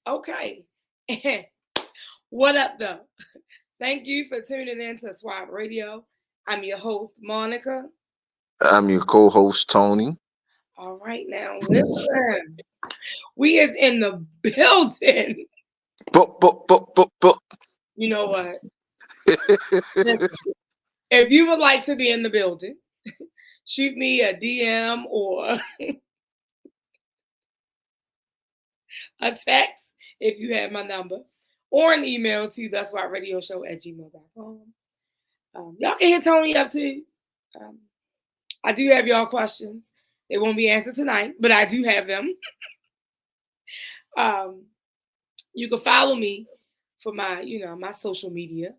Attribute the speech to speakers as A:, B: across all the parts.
A: Okay. What up, though? Thank you for tuning in to Swap Radio. I'm your host, Monica.
B: I'm your co-host Tony.
A: All right, now listen. We is in the building.
B: But.
A: You know what? Listen, if you would like to be in the building, shoot me a DM or a text if you have my number, or an email to that's why radio show at gmail.com. Y'all can hit Tony up too. Um, I do have y'all questions. They won't be answered tonight, but I do have them. Um, you can follow me for my, my social media.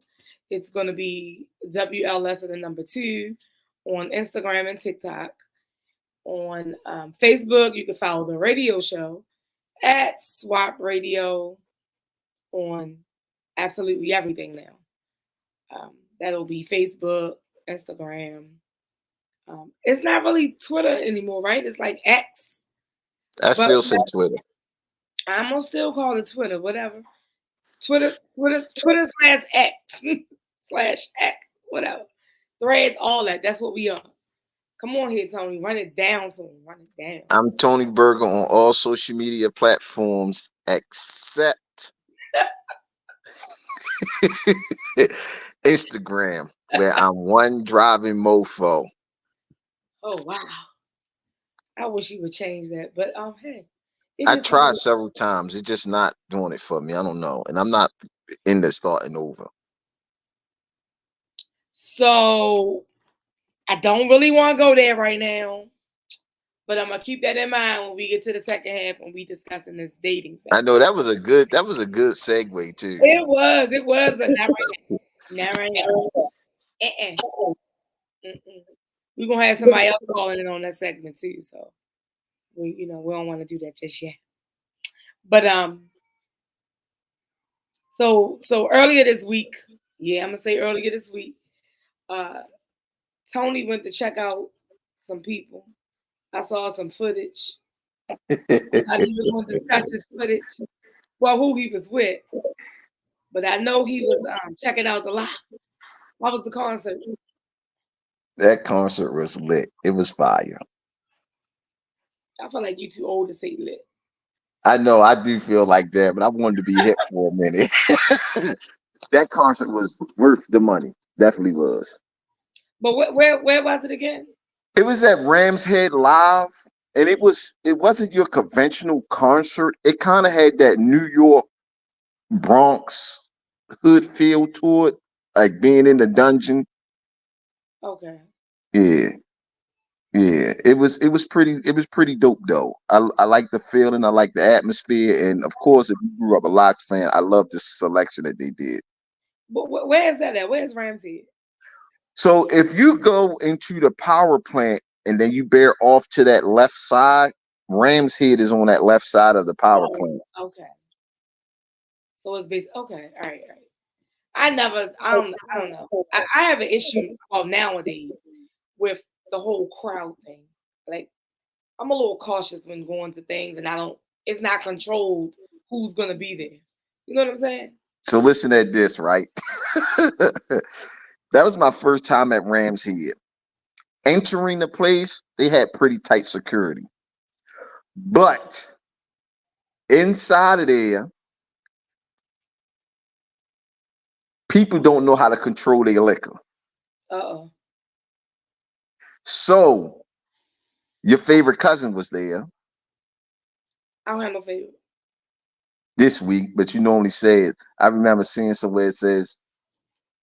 A: It's going to be WLS and the number 2 on Instagram and TikTok. On Facebook, you can follow the radio show at Swap Radio on absolutely everything now. That'll be Facebook, Instagram. It's not really Twitter anymore, right? It's like X.
B: I
A: But
B: still say Twitter.
A: I'm gonna still call it Twitter, whatever. Twitter slash X slash X, whatever. Threads, all that. That's what we are. Come on here, Tony. Run it down to him. Run it down.
B: I'm Tony Berger on all social media platforms except Instagram, where I'm one driving mofo.
A: Oh wow. I wish he would change that. But hey.
B: I tried several times. It's just not doing it for me. I don't know. And I'm not in the starting over.
A: So I don't really want to go there right now. But I'm gonna keep that in mind when we get to the second half when we discussing this dating thing.
B: I know that was a good segue too.
A: It was, but not right now. Not right now. We're gonna have somebody else calling in on that segment too. So we don't want to do that just yet. But so earlier this week, I'm gonna say earlier this week, Tony went to check out some people. I saw some footage. I didn't even want to discuss his footage. Well, who he was with. But I know he was checking out the live. What was the concert?
B: That concert was lit. It was fire.
A: I feel like you too old to say lit.
B: I know, I do feel like that, but I wanted to be hip for a minute. That concert was worth the money. Definitely was.
A: But where was it again?
B: It was at Rams Head Live, and it wasn't your conventional concert. It kind of had that New York Bronx hood feel to it, like being in the dungeon.
A: Okay.
B: Yeah. Yeah. It was pretty dope though. I like the feeling, I like the atmosphere, and of course if you grew up a Locks fan, I love the selection that they did.
A: But where is that at? Where's Ramsey?
B: So if you go into the power plant and then you bear off to that left side, Rams Head is on that left side of the power plant.
A: Okay. So it's based. Okay. All right. I don't know. I have an issue nowadays with the whole crowd thing. Like I'm a little cautious when going to things, and it's not controlled who's gonna be there. You know what I'm saying?
B: So listen at this, right? That was my first time at Rams Head. Entering the place, they had pretty tight security. But inside of there, people don't know how to control their liquor.
A: Uh-oh.
B: So your favorite cousin was there
A: I don't have no favorite.
B: this week, but you normally say it. I remember seeing somewhere it says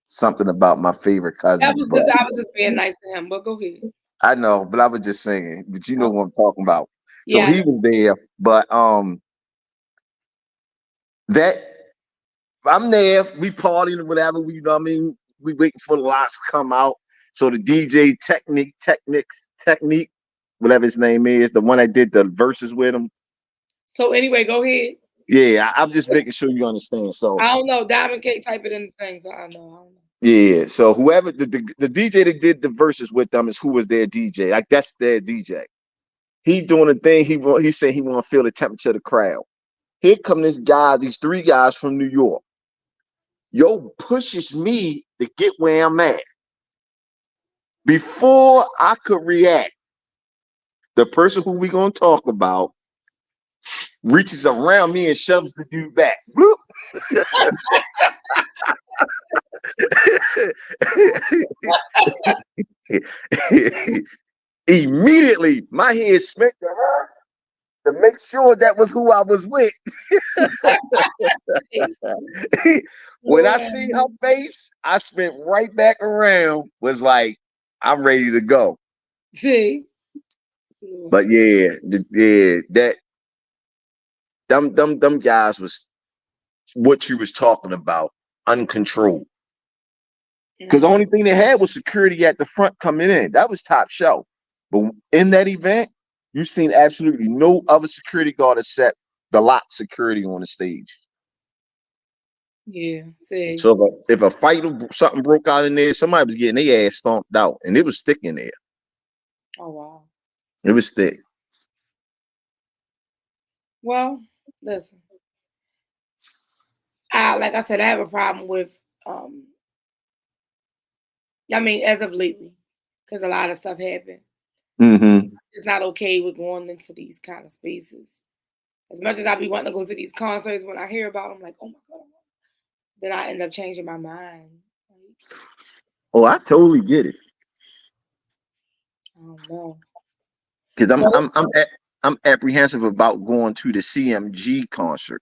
B: something about my favorite cousin.
A: I was just being nice to him, but go ahead.
B: I know, but I was just saying, but you know what I'm talking about. So
A: Yeah.
B: he was there, but that I'm there, we partying or whatever, we, you know what I mean? We waiting for the lights to come out. So the DJ Technique, whatever his name is, the one that did the verses with him.
A: So anyway, go ahead.
B: Yeah, I'm just making sure you understand. So
A: I don't know. Diamond K type it in the thing, so I don't know.
B: Yeah, so whoever the DJ that did the verses with them is who was their DJ. Like that's their DJ. He doing a thing. He said he want to feel the temperature of the crowd. Here come these 3 guys from New York. Yo pushes me to get where I'm at. Before I could react, the person who we gonna talk about reaches around me and shoves the dude back. Bloop. Immediately, my head smacked to her to make sure that was who I was with. When I see her face, I spent right back around, was like, I'm ready to go.
A: See?
B: But yeah, that them guys was what you was talking about, uncontrolled. Because the only thing they had was security at the front coming in. That was top shelf. But in that event, you've seen absolutely no other security guard except the lot security on the stage.
A: Yeah, see.
B: So if a fight or something broke out in there, somebody was getting their ass stomped out, and it was thick in there.
A: Oh wow.
B: It was thick.
A: Well, listen. Like I said, I have a problem with I mean, as of lately, because a lot of stuff happened.
B: Mm-hmm.
A: It's not okay with going into these kind of spaces. As much as I be wanting to go to these concerts, when I hear about them, I'm like, oh my God. Then I end up changing my mind.
B: Oh, I totally get it.
A: I don't know.
B: Because I'm apprehensive about going to the CMG concert.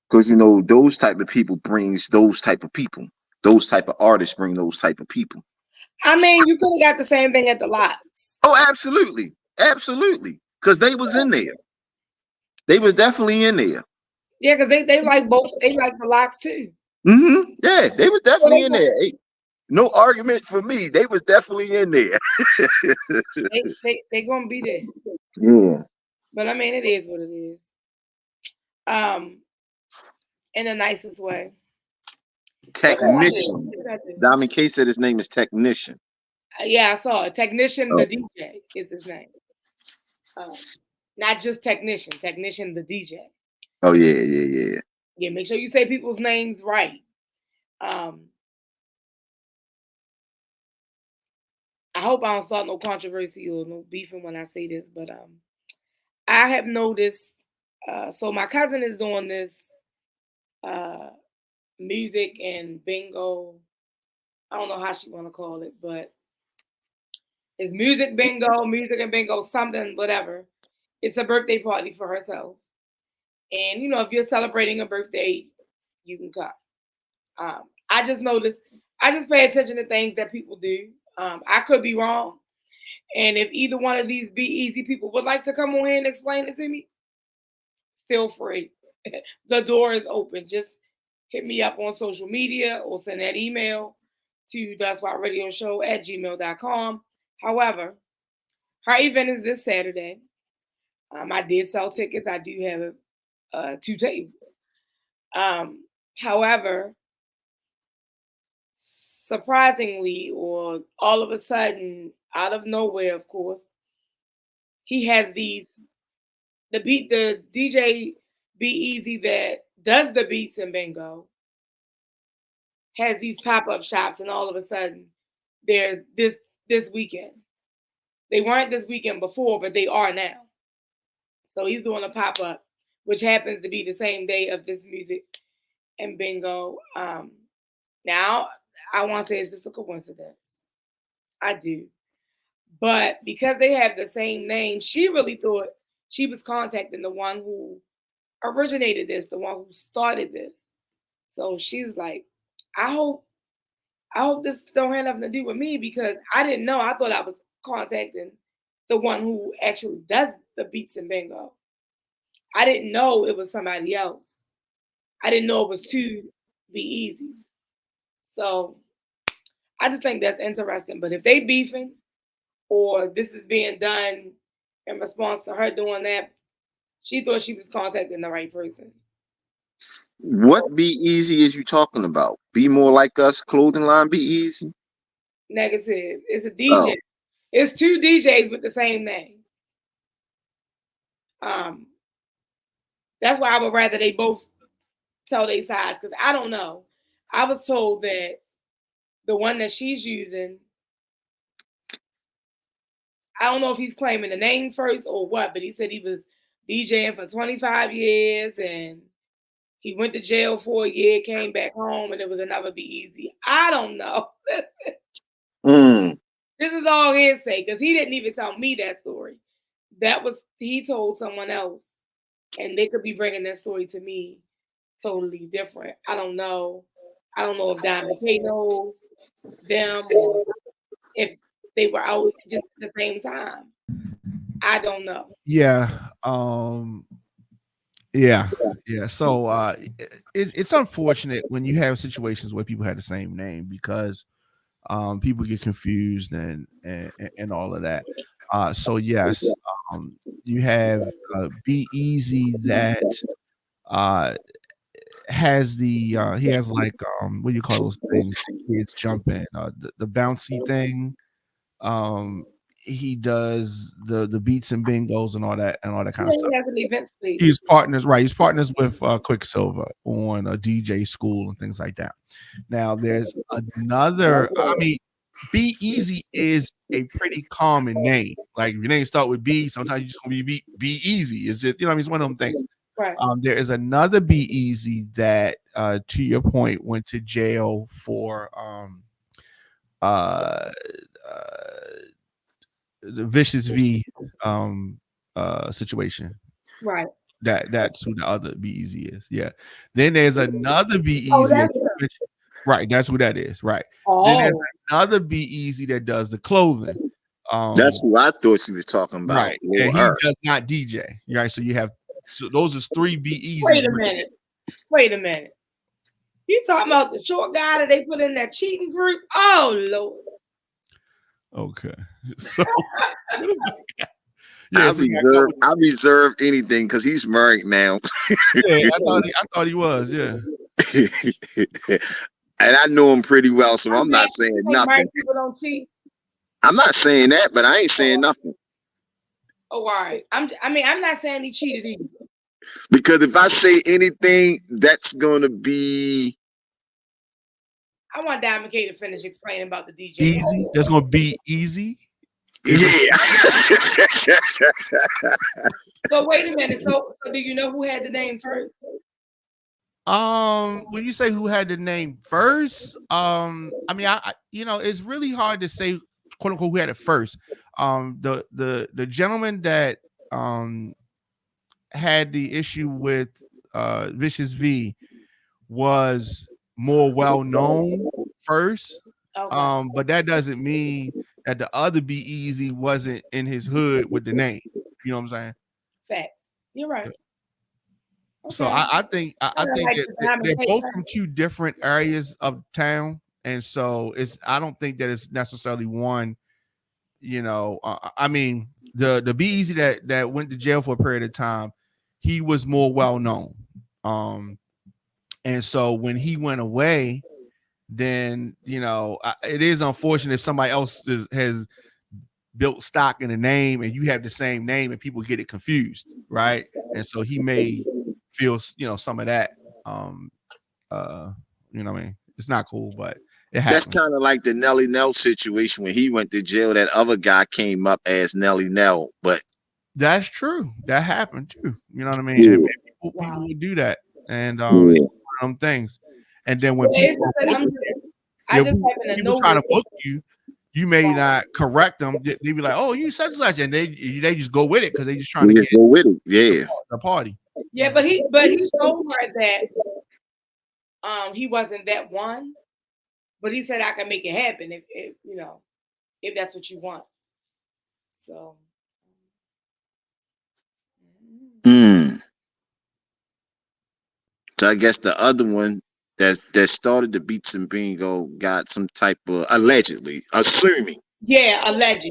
B: Because you know those type of people brings those type of people. Those type of artists bring those type of people.
A: I mean, you could have got the same thing at the lots.
B: Oh, absolutely, absolutely. Because they was in there. They was definitely in there.
A: Yeah, because they like both. They like the lots too.
B: Mm-hmm. Yeah, they was definitely in there. Hey, no argument for me. They was definitely in there.
A: they gonna be there.
B: Yeah.
A: But I mean, it is what it is. In the nicest way.
B: Technician. Diamond K said his name is Technician.
A: Yeah, I saw it. Technician, the DJ is his name. Not just Technician. Technician, the DJ.
B: Oh yeah.
A: Yeah, make sure you say people's names right. I hope I don't start no controversy or no beefing when I say this, but I have noticed. So my cousin is doing this music and bingo. I don't know how she want to call it, but it's music and bingo, something, whatever. It's a birthday party for herself. And, you know, if you're celebrating a birthday, you can come. I just noticed, I just pay attention to things that people do. I could be wrong. And if either one of these Be Easy people would like to come on here and explain it to me, feel free. The door is open. Just hit me up on social media or send that email to that'swhyradioshow@gmail.com. However, her event is this Saturday. I did sell tickets. I do have 2 tables. However, surprisingly, or all of a sudden, out of nowhere, of course, he has the DJ Be Easy that does the beats and bingo has these pop-up shops, and all of a sudden they're this weekend. They weren't this weekend before, but they are now. So he's doing a pop-up, which happens to be the same day of this music and bingo. Now I want to say it's just a coincidence. I do. But because they have the same name, she really thought she was contacting the one who originated this, the one who started this. So she was like, I hope this don't have nothing to do with me, because I didn't know. I thought I was contacting the one who actually does the beats and bingo. I didn't know it was somebody else. I didn't know it was 2 Be Easy. So I just think that's interesting. But if they beefing or this is being done in response to her doing that, she thought she was contacting the right person.
B: What Be Easy is you talking about? Be More Like Us clothing line Be Easy?
A: Negative. It's a DJ. Oh. It's 2 DJs with the same name. That's why I would rather they both tell their sides, because I don't know. I was told that the one that she's using, I don't know if he's claiming the name first or what, but he said he was DJing for 25 years and he went to jail for a year, came back home, and it was another Be Easy. I don't know. This is all hearsay because he didn't even tell me that story. That was, he told someone else, and they could be bringing that story to me totally different. I don't know. I don't know if Diamond K knows them or if they were out just at the same time. I don't know.
C: Yeah. Yeah. So it's unfortunate when you have situations where people have the same name because people get confused and all of that. So yes, you have Be Easy that has the he has like what do you call those things that kids jump in, the bouncy thing. He does the beats and bingos and all that kind of stuff.
A: He has an event space.
C: He's partners, right? He's partners with Quicksilver on a DJ school and things like that. Now there's another. I mean, Be Easy is a pretty common name. Like if your name start with B, sometimes you just gonna be Easy. It's just, you know what I mean, it's one of them things.
A: Right.
C: There is another Be Easy that, to your point, went to jail for the Vicious V situation.
A: Right.
C: That's who the other Be Easy is. Yeah. Then there's another Be Easy.
A: Oh,
C: right. That's who that is. Right.
A: Oh.
C: Then there's another Be Easy that does the clothing.
B: That's who I thought she was talking about.
C: Right. And he does not DJ. Right. So you have, so those are three Be Easy.
A: Wait a minute. You talking about the short guy that they put in that cheating group? Oh Lord.
C: Okay. So
B: I reserve anything because he's married now.
C: Yeah, I thought he was, yeah.
B: And I know him pretty well, so I'm not saying nothing.
A: People don't cheat.
B: I'm not saying that, but I ain't saying nothing.
A: Oh, all right. I'm not saying he cheated either.
B: Because if I say anything, that's gonna be.
A: I want Diamond K to finish explaining about the DJ.
C: Easy. That's gonna be easy.
B: Yeah.
A: So wait a minute. So do you know who had the name first?
C: When you say who had the name first, I mean, I you know, it's really hard to say, quote unquote, who had it first. The gentleman that had the issue with Vicious V was more well known first. Okay. But that doesn't mean that the other Be Easy wasn't in his hood with the name. You know what I'm saying?
A: Facts. You're right.
C: Okay. So I think that they're both from two different areas of town, and so I don't think that it's necessarily one. You know, I mean, the Be Easy that went to jail for a period of time, he was more well known. And so when he went away, then, you know, it is unfortunate if somebody else has built stock in a name and you have the same name and people get it confused, right? And so he may feel, you know, some of that. You know what I mean? It's not cool, but it happens.
B: That's kind of like the Nelly Nell situation when he went to jail. That other guy came up as Nelly Nell, but
C: that's true. That happened too. You know what I mean? Yeah. And people would do that, and it's one of them things. And then when people try to book you, you may not correct them. They be like, "Oh, you such and such," and they just go with it because they just trying to
B: go with it. Yeah,
C: the party.
A: Yeah, but he told her that he wasn't that one, but he said I can make it happen if you know, if that's what you want. So.
B: So I guess the other one that started the Beats and Bingo got some type of allegedly assuming.
A: Yeah, alleged.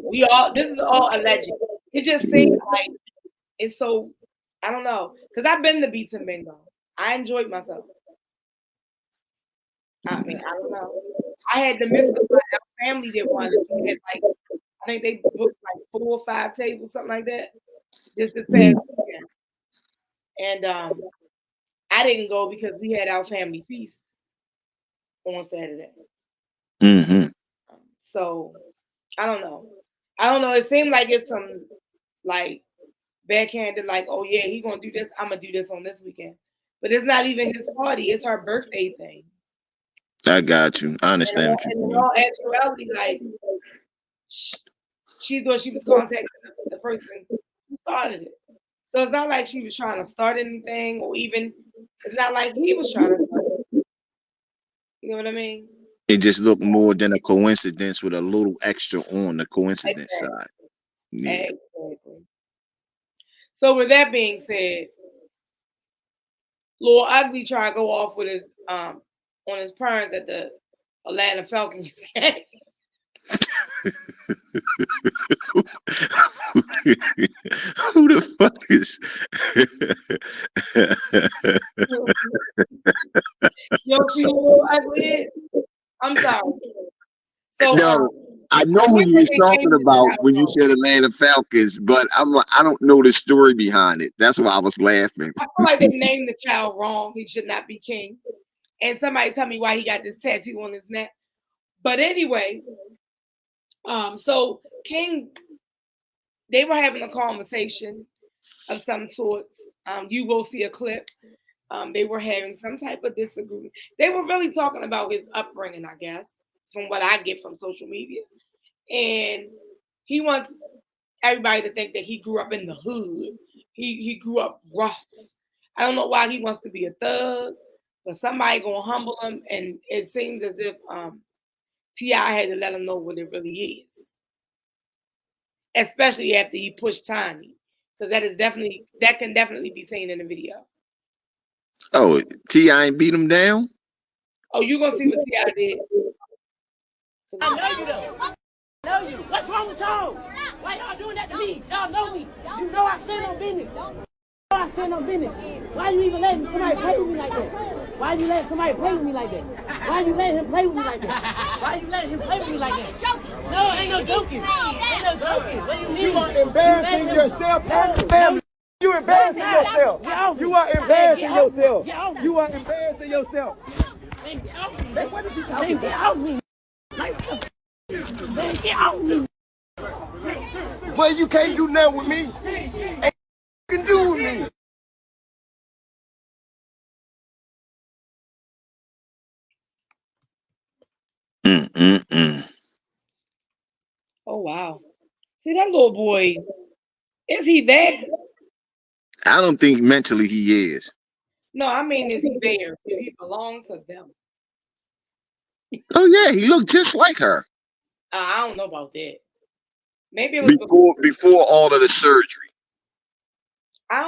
A: This is all alleged. It just seems like it's so, I don't know, because I've been to Beats and Bingo. I enjoyed myself. I mean, I don't know. I had to miss my family that wanted. We had like, I think they booked like 4 or 5 tables, something like that. Just this past weekend. And I didn't go because we had our family feast on Saturday.
B: Mm-hmm.
A: So I don't know. It seemed like it's some like backhanded, like, oh yeah, he gonna do this. I'm gonna do this on this weekend. But it's not even his party. It's her birthday thing.
B: I got you. I understand what you're saying.
A: In all actuality, like she thought she was contacting the person who started it. So it's not like she was trying to start anything, or even it's not like he was trying to start it. You know what I mean?
B: It just looked more than a coincidence with a little extra on the coincidence side. Yeah.
A: Exactly. So with that being said, Lil Ugly tried to go off with his on his parents at the Atlanta Falcons game.
B: Who the fuck is?
A: You don't see who Lil Ugly is? I'm sorry. So
B: no, I know who you was talking about when you said Atlanta Falcons, but I'm like, I don't know the story behind it. That's why I was laughing.
A: I feel like they named the child wrong. He should not be king. And somebody tell me why he got this tattoo on his neck. But anyway, so King, they were having a conversation of some sort. You will see a clip. They were having some type of disagreement. They were really talking about his upbringing, I guess, from what I get from social media. And he wants everybody to think that he grew up in the hood. He grew up rough. I don't know why he wants to be a thug, but somebody gonna humble him. And it seems as if T.I. had to let him know what it really is. Especially after he pushed Tiny. Because that can definitely be seen in the video.
B: Oh, T.I. ain't beat him down?
A: Oh, you gonna see what T.I. did.
D: I know you though. I know you. What's wrong with y'all? Why y'all doing that to me? Y'all know me. You know I stand on business. I stand on business. Why you even letting somebody play with me like that? Why you letting somebody play with me like that? Why you letting him play with me like that? Why you letting him play with me like that? No, ain't no joking. Ain't no joking. What do you mean?
E: You are embarrassing yourself and your family. You embarrassing yourself. You are embarrassing yourself. You are embarrassing yourself. Hey, what is she talking about?
D: Get off me. Get off me.
E: Well, you can't do nothing with me. Ain't you can do with me.
A: Oh wow. See that little boy. Is he there?
B: I don't think mentally he is.
A: No, I mean, is he there? Do he belong to them?
B: Oh yeah, he looked just like her.
A: I don't know about that. Maybe it was
B: before all of the surgery.
A: I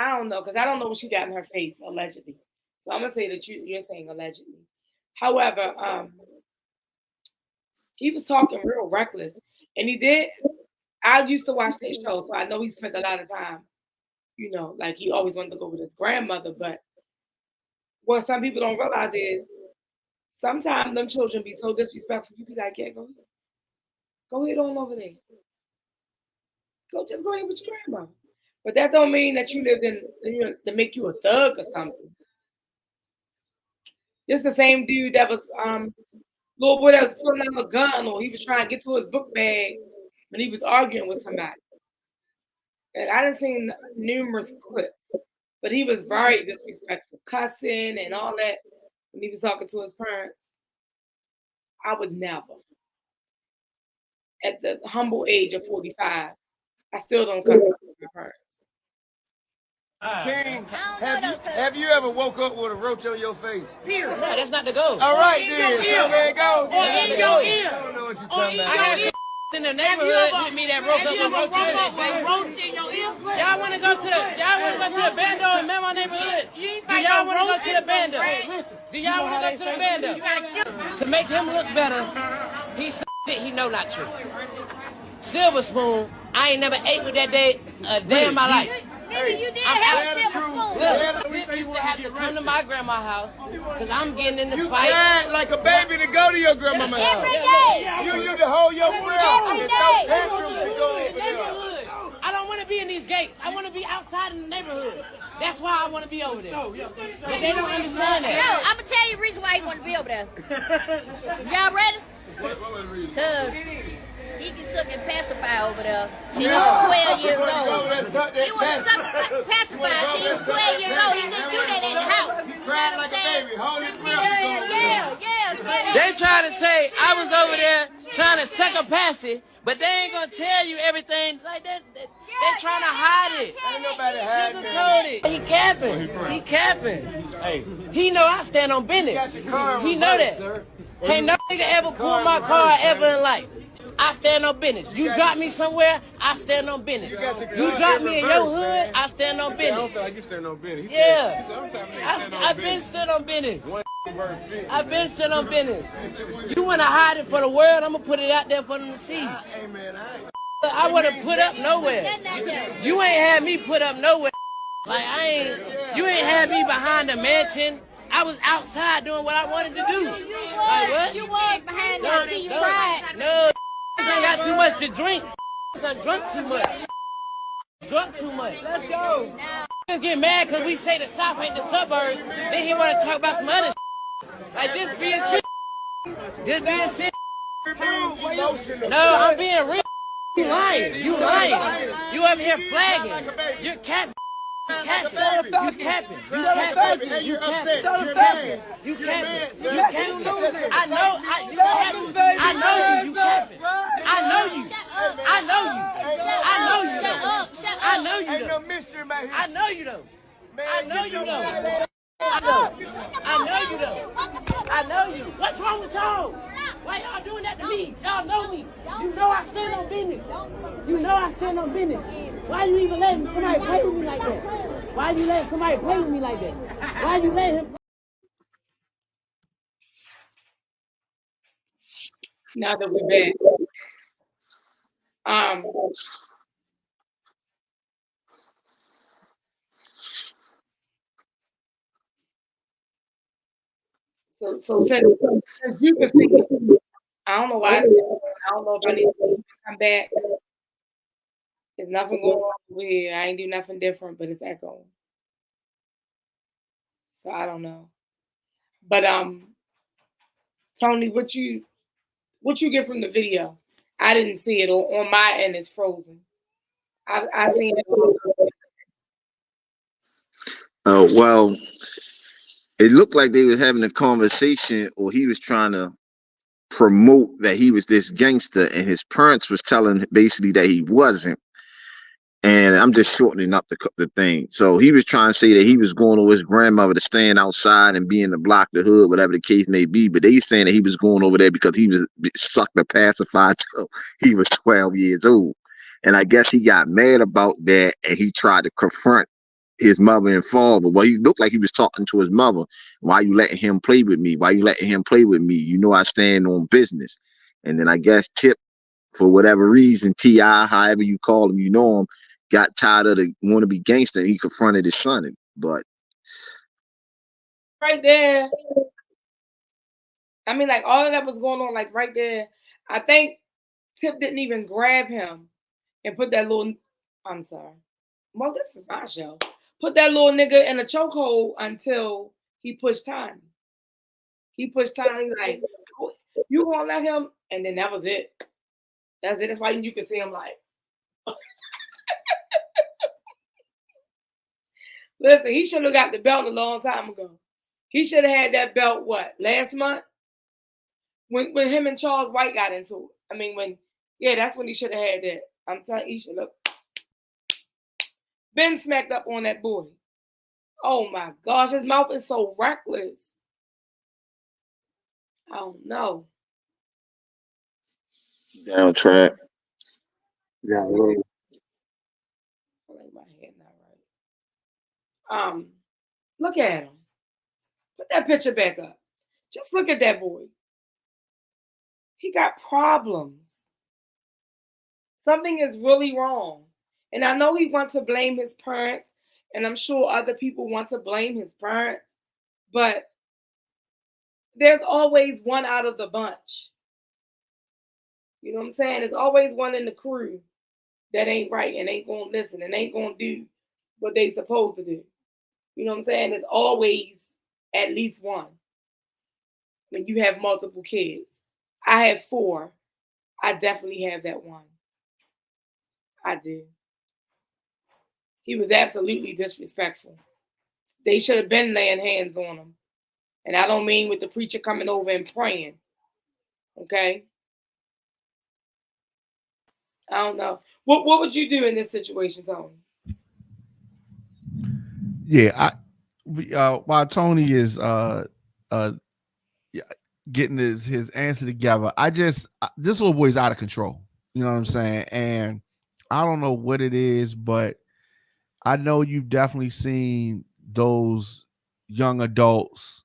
A: don't know, because I don't know what she got in her face, allegedly. So I'm gonna say that you're saying allegedly. However, he was talking real reckless. And he did. I used to watch that show, so I know he spent a lot of time, you know, like he always wanted to go with his grandmother. But what some people don't realize is sometimes them children be so disrespectful, you be like, yeah, go ahead. Go ahead on over there. Just go ahead with your grandma. But that don't mean that you lived in, you know, to make you a thug or something. This the same dude that was little boy that was pulling out a gun, or he was trying to get to his book bag when he was arguing with somebody. And I done seen numerous clips, but he was very disrespectful, cussing and all that when he was talking to his parents. I would never. At the humble age of 45, I still don't cuss with my parents.
E: King, have you ever woke up with a roach on your face?
D: No, that's not the goal.
E: All right, then. So there it goes.
D: Or in your ear.
E: I don't know what you're talking about.
D: I had in the neighborhood with me that broke up with roach in your ear. Y'all want to go to the bando and man my neighborhood? Do y'all want to go to the bando? Do y'all want to go to the bando? To make him look better, he said it, he know not true. Silver spoon, I ain't never ate with that day a day in my life.
F: Nigga, you did have a silver spoon.
D: Look, used to have to come to my grandma's house because I'm getting in the
E: You
D: fight.
E: cried like a baby to go to your grandmama's house.
F: Every day.
E: You to hold your breath.
F: Every
E: There's
F: day.
E: no tantrums to go over there.
D: I don't want to be in these gates. I want to be outside in the neighborhood. That's why I want to be over there. But they don't understand that.
F: No, I'm gonna tell you the reason why he want to be over there. Y'all ready? Cause he can suck and pacify over there till he was 12 years old. He was suck and pacify till he was 12 years old. He couldn't do that in the house. You know what I'm saying? Yeah.
D: They trying to say I was over there trying to suck a passy, but they ain't gonna tell you everything like that. They trying to hide it.
E: Ain't nobody hiding
D: Sugarcoat it. He capping. He capping.
E: Hey,
D: He know I stand on business. He know that. Can't no nigga ever pull my car ever in life. I stand on business. You drop me somewhere, I stand on business. You drop me in your hood, I stand on business.
E: I don't feel like you stand on business.
D: Yeah. I've been stood on business. I've been stood on business. You want to hide it for the world, I'm going to put it out there for them to see. I want to put up nowhere. You ain't had me put up nowhere. Like, you ain't had me behind the mansion. I was outside doing what I wanted to do.
F: You was behind that till you cried.
D: No, I got too much to drink. I drunk too much. Drunk too much. Let's go. Niggas get mad because we say the South ain't the suburbs. Then he want to talk about some other like this being sick. This being sick. No, I'm being real. You lying. You lying. You up here flagging. You're capping. You capping. You capping. You capping. You capping. You capping. You capping. I know. I know you. You capping. I know you. I know you. I know you. I know you.
E: Ain't no mystery about here.
D: I know you though. I know you though. I know you though. I know you. What's wrong with y'all? Why y'all doing that to me? Y'all know me. You know I stand on business. You know I stand on business. Why you even letting somebody play with me like that? Why you letting somebody play with me like that? Why you letting him?
A: Now that we're back. So since you can see, I don't know why. I don't know if I need to come back. There's nothing going on over here. I ain't do nothing different, but it's echoing. So I don't know. But Tony, what you get from the video? I didn't see it on my end. It's frozen. I seen it.
B: Oh well, it looked like they was having a conversation, or he was trying to promote that he was this gangster, and his parents was telling basically that he wasn't. And I'm just shortening up the thing. So he was trying to say that he was going over his grandmother to stand outside and be in the block, the hood, whatever the case may be. But they saying that he was going over there because he was sucked the pacifier till he was 12 years old. And I guess he got mad about that, and he tried to confront his mother and father. Well, he looked like he was talking to his mother. Why you letting him play with me? Why you letting him play with me? You know I stand on business. And then I guess Tip, for whatever reason, T.I., however you call him, you know him, got tired of the wannabe gangster. He confronted his son. But
A: right there, I mean, like all of that was going on, like right there. I think Tip didn't even grab him and put that little. I'm sorry. Well, this is my show. Put that little nigga in a chokehold until he pushed Tiny. He pushed Tiny like, you gonna let him? And then that was it. That's it. That's why you can see him like. Listen, he should have got the belt a long time ago. He should have had that belt, what, last month? When him and Charles White got into it. I mean, that's when he should have had that. I'm telling you, he should have been smacked up on that boy. Oh my gosh, his mouth is so reckless. I don't know.
B: down track.
E: Yeah.
A: I like my head not right. Look at him. Put that picture back up. Just look at that boy. He got problems. Something is really wrong. And I know he wants to blame his parents, and I'm sure other people want to blame his parents, but there's always one out of the bunch. You know what I'm saying? There's always one in the crew that ain't right and ain't gonna listen and ain't gonna do what they supposed to do. You know what I'm saying? There's always at least one when you have multiple kids. I have 4. I definitely have that one. I do. He was absolutely disrespectful. They should have been laying hands on him. And I don't mean with the preacher coming over and praying. Okay? I don't know. What would you do in this situation, Tony?
C: Yeah, while Tony is getting his answer together, this little boy's out of control. You know what I'm saying? And I don't know what it is, but I know you've definitely seen those young adults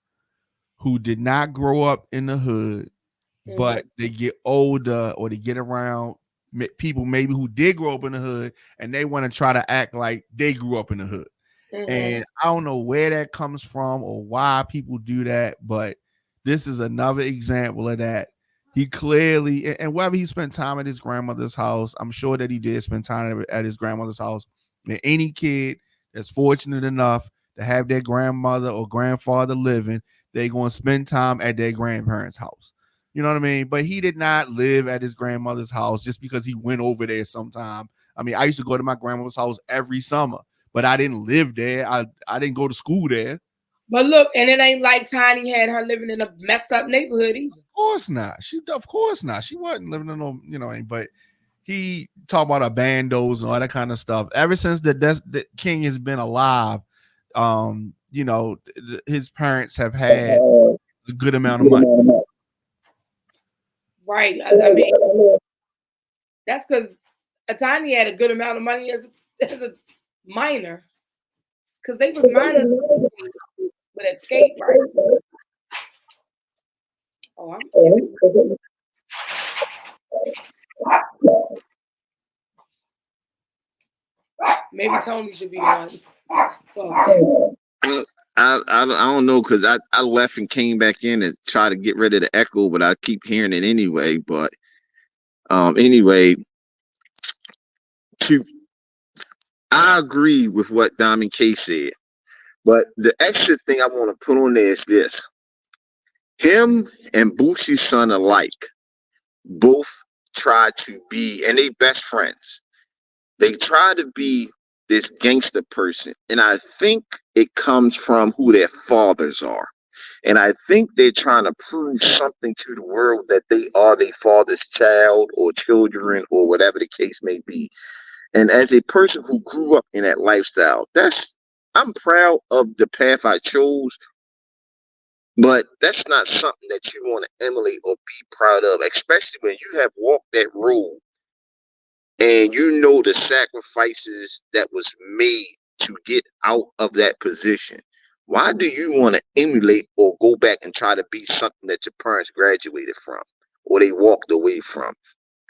C: who did not grow up in the hood, but they get older or they get around people maybe who did grow up in the hood and they want to try to act like they grew up in the hood. And I don't know where that comes from or why people do that, but this is another example of that. He clearly, and whether he spent time at his grandmother's house, I'm sure that he did spend time at his grandmother's house. And any kid that's fortunate enough to have their grandmother or grandfather living, they're going to spend time at their grandparents' house. You know what I mean? But he did not live at his grandmother's house just because he went over there sometime. I mean, I used to go to my grandmother's house every summer, but I didn't live there. I didn't go to school there.
A: But look, and it ain't like Tiny had her living in a messed up neighborhood either.
C: Of course not. Of course not. She wasn't living in no, but he talked about her bandos and all that kind of stuff. Ever since the King has been alive, his parents have had a good amount of money.
A: Right. I mean, that's because Tiny had a good amount of money as a minor. Because they was minors but escape, right? Oh, maybe Tony should be the one talking.
B: I don't know, because I left and came back in and try to get rid of the echo, but I keep hearing it anyway. But anyway, I agree with what Diamond K said, but the extra thing I want to put on there is this: him and Boosie's son alike both try to be, and they best friends. They try to be this gangster person, and I think it comes from who their fathers are. And I think they're trying to prove something to the world that they are their father's child or children or whatever the case may be. And as a person who grew up in that lifestyle, I'm proud of the path I chose, but that's not something that you want to emulate or be proud of, especially when you have walked that road and you know the sacrifices that was made to get out of that position. Why do you want to emulate or go back and try to be something that your parents graduated from or they walked away from?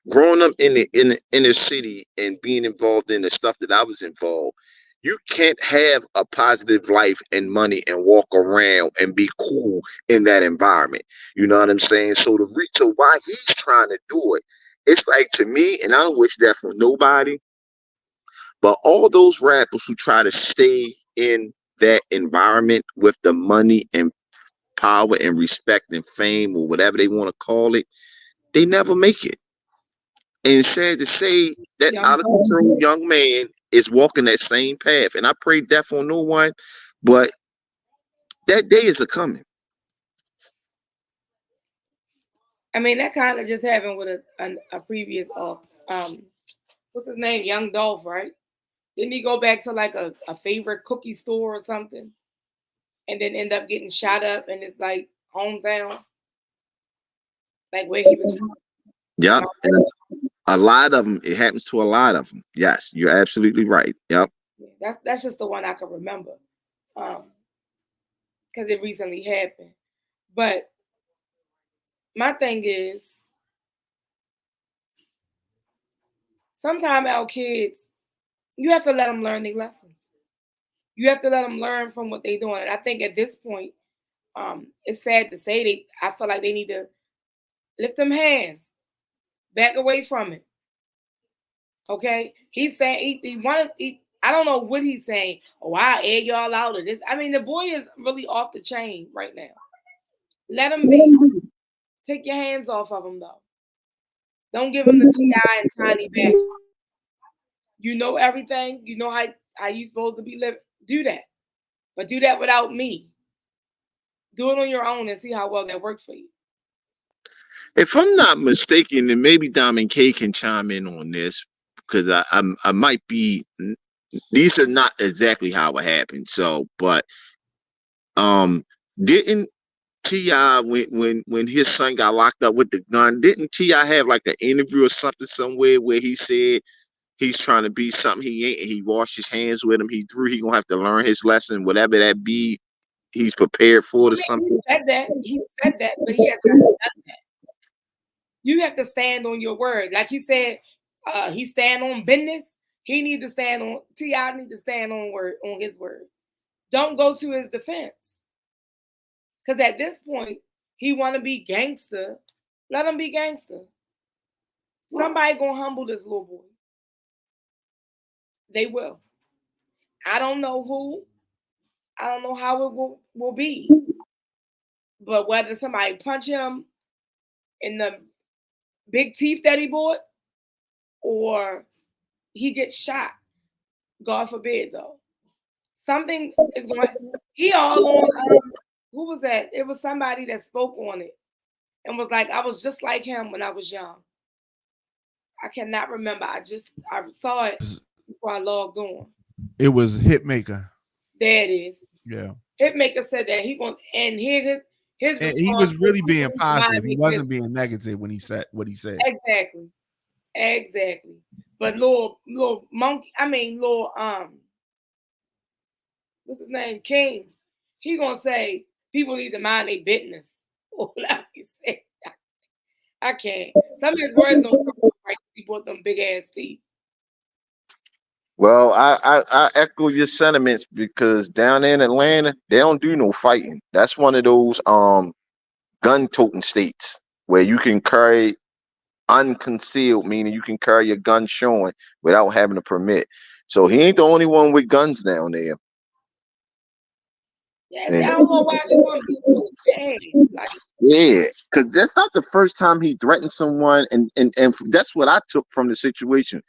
B: Growing up in the inner city and being involved in the stuff that I was involved, you can't have a positive life and money and walk around and be cool in that environment. You know what I'm saying? So the reason why he's trying to do it, it's like, to me, and I don't wish that for nobody, but all those rappers who try to stay in that environment with the money and power and respect and fame or whatever they want to call it, they never make it. And sad to say, that out of control young man is walking that same path. And I pray death on no one, but that day is a coming.
A: I mean, that kind of just happened with a previous what's his name? Young Dolph, right? Didn't he go back to like a favorite cookie store or something? And then end up getting shot up in his like hometown? Like where he was from.
B: Yep. And a lot of them, it happens to a lot of them. Yes, you're absolutely right. Yep.
A: That's just the one I can remember. Because it recently happened. But my thing is, sometimes our kids, you have to let them learn their lessons. You have to let them learn from what they're doing. And I think at this point, it's sad to say, I feel like they need to lift them hands, back away from it. Okay, he's saying he wanted. I don't know what he's saying. Oh, I'll egg y'all out of this. I mean, the boy is really off the chain right now. Let him be. Take your hands off of him though. Don't give him the T.I. and Tiny back. You know everything. You know how you supposed to be living. Do that, but do that without me. Do it on your own and see how well that works for you.
B: If I'm not mistaken, then maybe Diamond K can chime in on this because I might be. These are not exactly how it happened. So, but didn't T.I. when his son got locked up with the gun, didn't T.I. have like an interview or something somewhere where he said he's trying to be something he ain't, and he washed his hands with him, he gonna have to learn his lesson, whatever that be, he's prepared for it or something?
A: He said that, but he has not done that. You have to stand on your word. Like he said, he stand on business. He needs to stand on, T.I. need to stand on his word. Don't go to his defense. Because at this point, he want to be gangster. Let him be gangster. Somebody gonna humble this little boy. They will. I don't know who. I don't know how it will be. But whether somebody punch him in the big teeth that he bought or he gets shot, God forbid though. Something is going to, he all on, who was that? It was somebody that spoke on it and was like, I was just like him when I was young. I cannot remember. I saw it before I logged on.
C: It was Hitmaker.
A: There it is.
C: Yeah.
A: Hitmaker said that he going to, and his
C: and he was really being positive. He wasn't being negative when he said what he said.
A: Exactly. But little monkey, little what's his name? King. He gonna say people need to mind their business. I can't. Some of his words don't come right. He bought them big ass teeth.
B: Well, I echo your sentiments because down there in Atlanta, they don't do no fighting. That's one of those gun-toting states where you can carry unconcealed, meaning you can carry your gun showing without having a permit. So he ain't the only one with guns down there.
A: Yeah, I don't know why they want to be so bad.
B: Yeah, because that's not the first time he threatened someone, and that's what I took from the situation.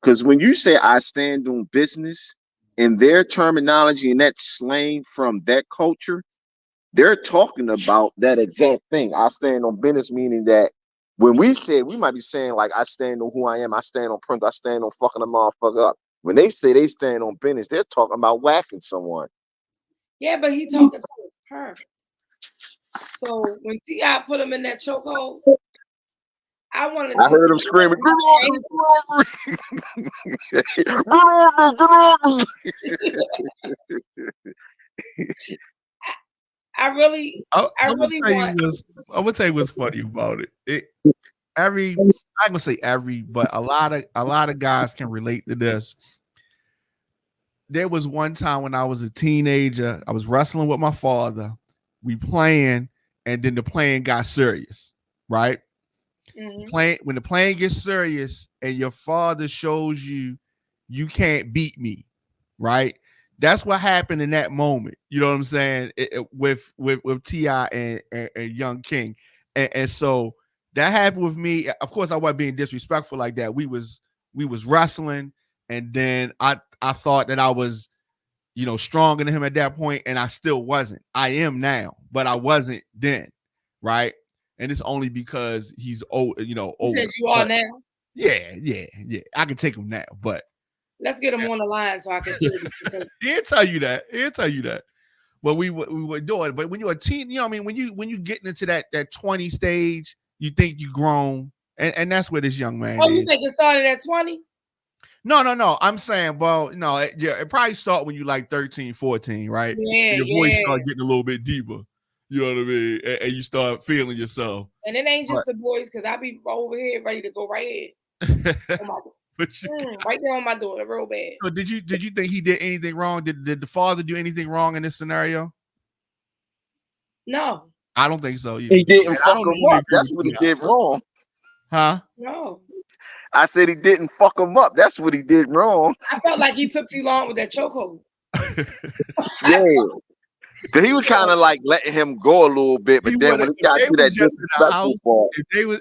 B: Because when you say I stand on business, in their terminology and that slang from that culture, they're talking about that exact thing. I stand on business, meaning that when we say, we might be saying like I stand on who I am, I stand on print, I stand on fucking a motherfucker up. When they say they stand on business, they're talking about whacking someone.
A: Yeah, but he talking to his parents. So when T.I. put him in that chokehold, I heard
B: him screaming, "Get on me!
A: I really
C: I'm gonna tell you what's funny about it. I ain't gonna say every, but a lot of guys can relate to this. There was one time when I was a teenager, I was wrestling with my father. We playing, and then the playing got serious, right? Mm-hmm. When the playing gets serious, and your father shows you can't beat me, right? That's what happened in that moment. You know what I'm saying? With T.I. and Young King, and so that happened with me. Of course, I wasn't being disrespectful like that. We was wrestling, and then I thought that I was, stronger than him at that point, and I still wasn't. I am now, but I wasn't then, right? And it's only because he's old, older.
A: Since you are now.
C: Yeah. I can take him now, but
A: let's get him on the line so I can see.
C: He'll tell you that. But we were doing it. But when you're a teen, when you getting into that 20 stage, you think you grown, and that's where this young man is.
A: You think it started at 20?
C: No. I'm saying, well, no, it probably start when you like 13, 14, right?
A: Yeah,
C: your voice start getting a little bit deeper. You know what I mean? And you start feeling yourself.
A: And it ain't just the boys, because I be over here ready to go right here. Right there on my door, real bad.
C: So did you think he did anything wrong? Did the father do anything wrong in this scenario?
A: No.
C: I don't think so either.
B: He didn't fuck him up. That's what he did wrong.
C: Huh?
A: No.
B: I said he didn't fuck him up. That's what he did wrong.
A: I felt like he took too long with that chokehold.
B: Yeah. Cause he was kind of like letting him go a little bit, but then when he got to that disrespectful part,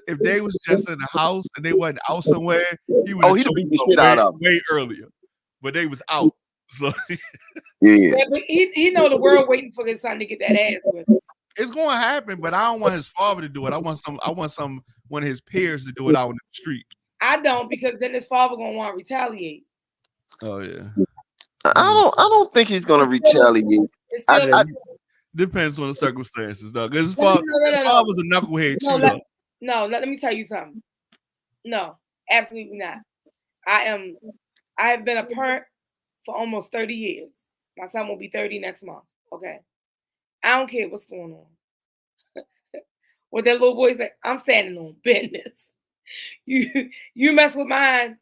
C: if they was just in the house and they wasn't out somewhere, he would
B: he'd beat the shit out of him
C: way earlier. But they was out, so
B: yeah.
A: But he know the world waiting for his son to get that ass with him.
C: It's going to happen. But I don't want his father to do it. I want one of his peers to do it out in the street.
A: I don't, because then his father gonna want to retaliate.
C: Oh yeah.
B: I don't think he's gonna retaliate.
C: Depends on the circumstances, though. Because his father was a knucklehead too.
A: Let me tell you something. No, absolutely not. I have been a parent for almost 30 years. My son will be 30 next month. Okay. I don't care what's going on. What that little boy said, I'm standing on business. You mess with mine,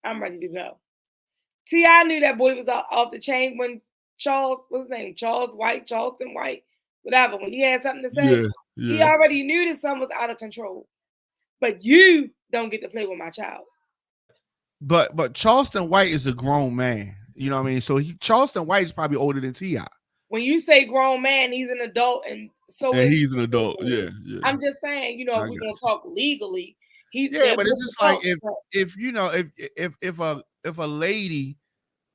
A: I'm ready to go. T.I. knew that boy was off the chain when what's his name? Charleston White, whatever. When he had something to say, he already knew his son was out of control. But you don't get to play with my child.
C: But Charleston White is a grown man. You know what I mean? So Charleston White is probably older than T.I.
A: When you say grown man, he's an adult, and
C: he's an adult. Yeah.
A: I'm just saying, if we're gonna talk legally,
C: but it's just like if a lady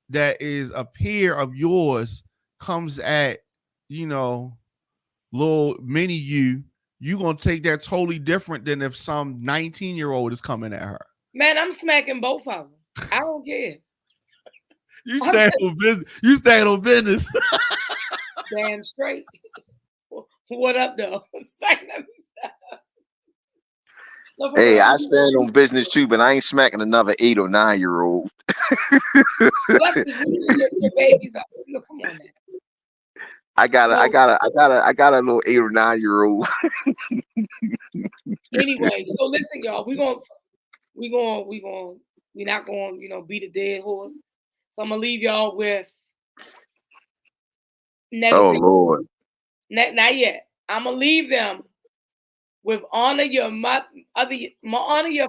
C: that is a peer of yours comes at little mini you gonna take that totally different than if some 19-year-old is coming at her.
A: Man, I'm smacking both of them. I don't care.
C: You stand on business. You stand on business.
A: Damn straight. What up, though?
B: Hey, I stand on business too, but I ain't smacking another 8 or 9-year-old.
A: Your babies up. Look, come on now.
B: I got a little 8 or 9-year-old.
A: Anyway, so listen, y'all. We're not going, beat a dead horse. So I'm gonna leave y'all with negative.
B: Oh Lord.
A: Not yet. I'm gonna leave them with honor your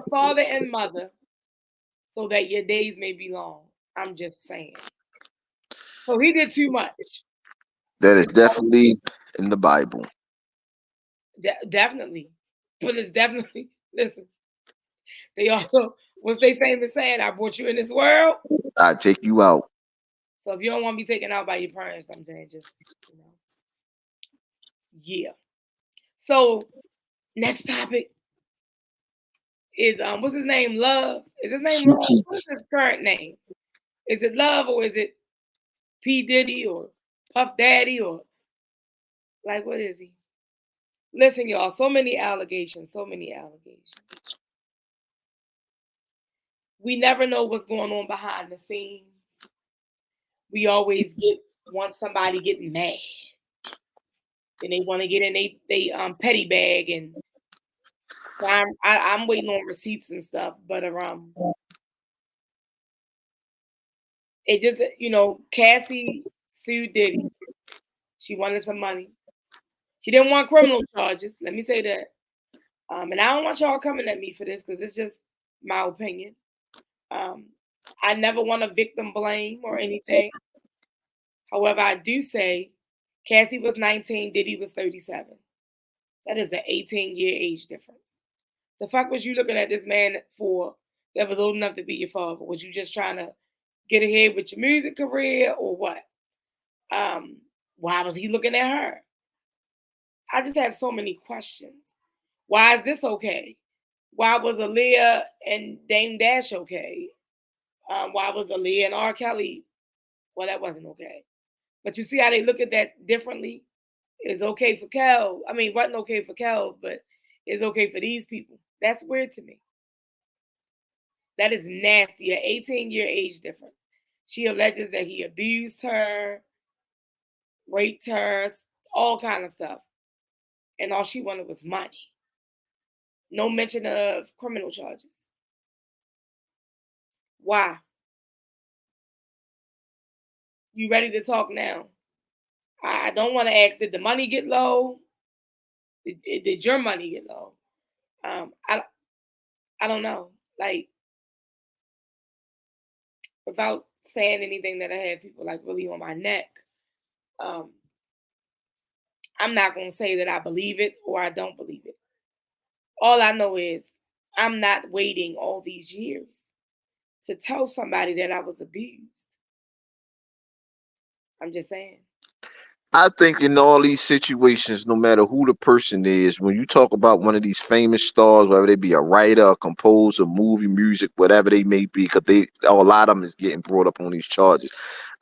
A: father and mother, so that your days may be long. I'm just saying. So he did too much.
B: That is definitely in the Bible.
A: Definitely. But it's definitely, listen, they also, what's they famous saying? I brought you in this world.
B: I take you out.
A: So if you don't want to be taken out by your parents, I'm saying just, yeah. So next topic is, what's his name? Love. Is his name Love? What's his current name? Is it Love, or is it P. Diddy or Puff Daddy, or like, what is he? Listen, y'all, so many allegations. We never know what's going on behind the scenes. We always want somebody getting mad. And they want to get in they petty bag, and so I'm waiting on receipts and stuff. But it just, Cassie sued Diddy. She wanted some money. She didn't want criminal charges. Let me say that. And I don't want y'all coming at me for this, because it's just my opinion. I never want to victim blame or anything. However, I do say Cassie was 19, Diddy was 37. That is an 18-year age difference. The fuck was you looking at this man for that was old enough to be your father? Was you just trying to get ahead with your music career, or what? Why was he looking at her? I just have so many questions. Why is this okay? Why was Aaliyah and Dame Dash okay? Why was Aaliyah and R. Kelly? Well, that wasn't okay. But you see how they look at that differently? It's okay for Kel. I mean, wasn't okay for Kel's, but it's okay for these people. That's weird to me. That is nasty. An 18-year age difference. She alleges that he abused her, raped her, all kind of stuff. And all she wanted was money. No mention of criminal charges. Why? You ready to talk now? I don't want to ask, did the money get low? Did your money get low? I don't know. Like, without saying anything that I had people like really on my neck, I'm not gonna say that I believe it or I don't believe it. All I know is I'm not waiting all these years to tell somebody that I was abused. I'm just saying.
B: I think in all these situations, no matter who the person is, when you talk about one of these famous stars, whether they be a writer, a composer, movie, music, whatever they may be, because a lot of them is getting brought up on these charges.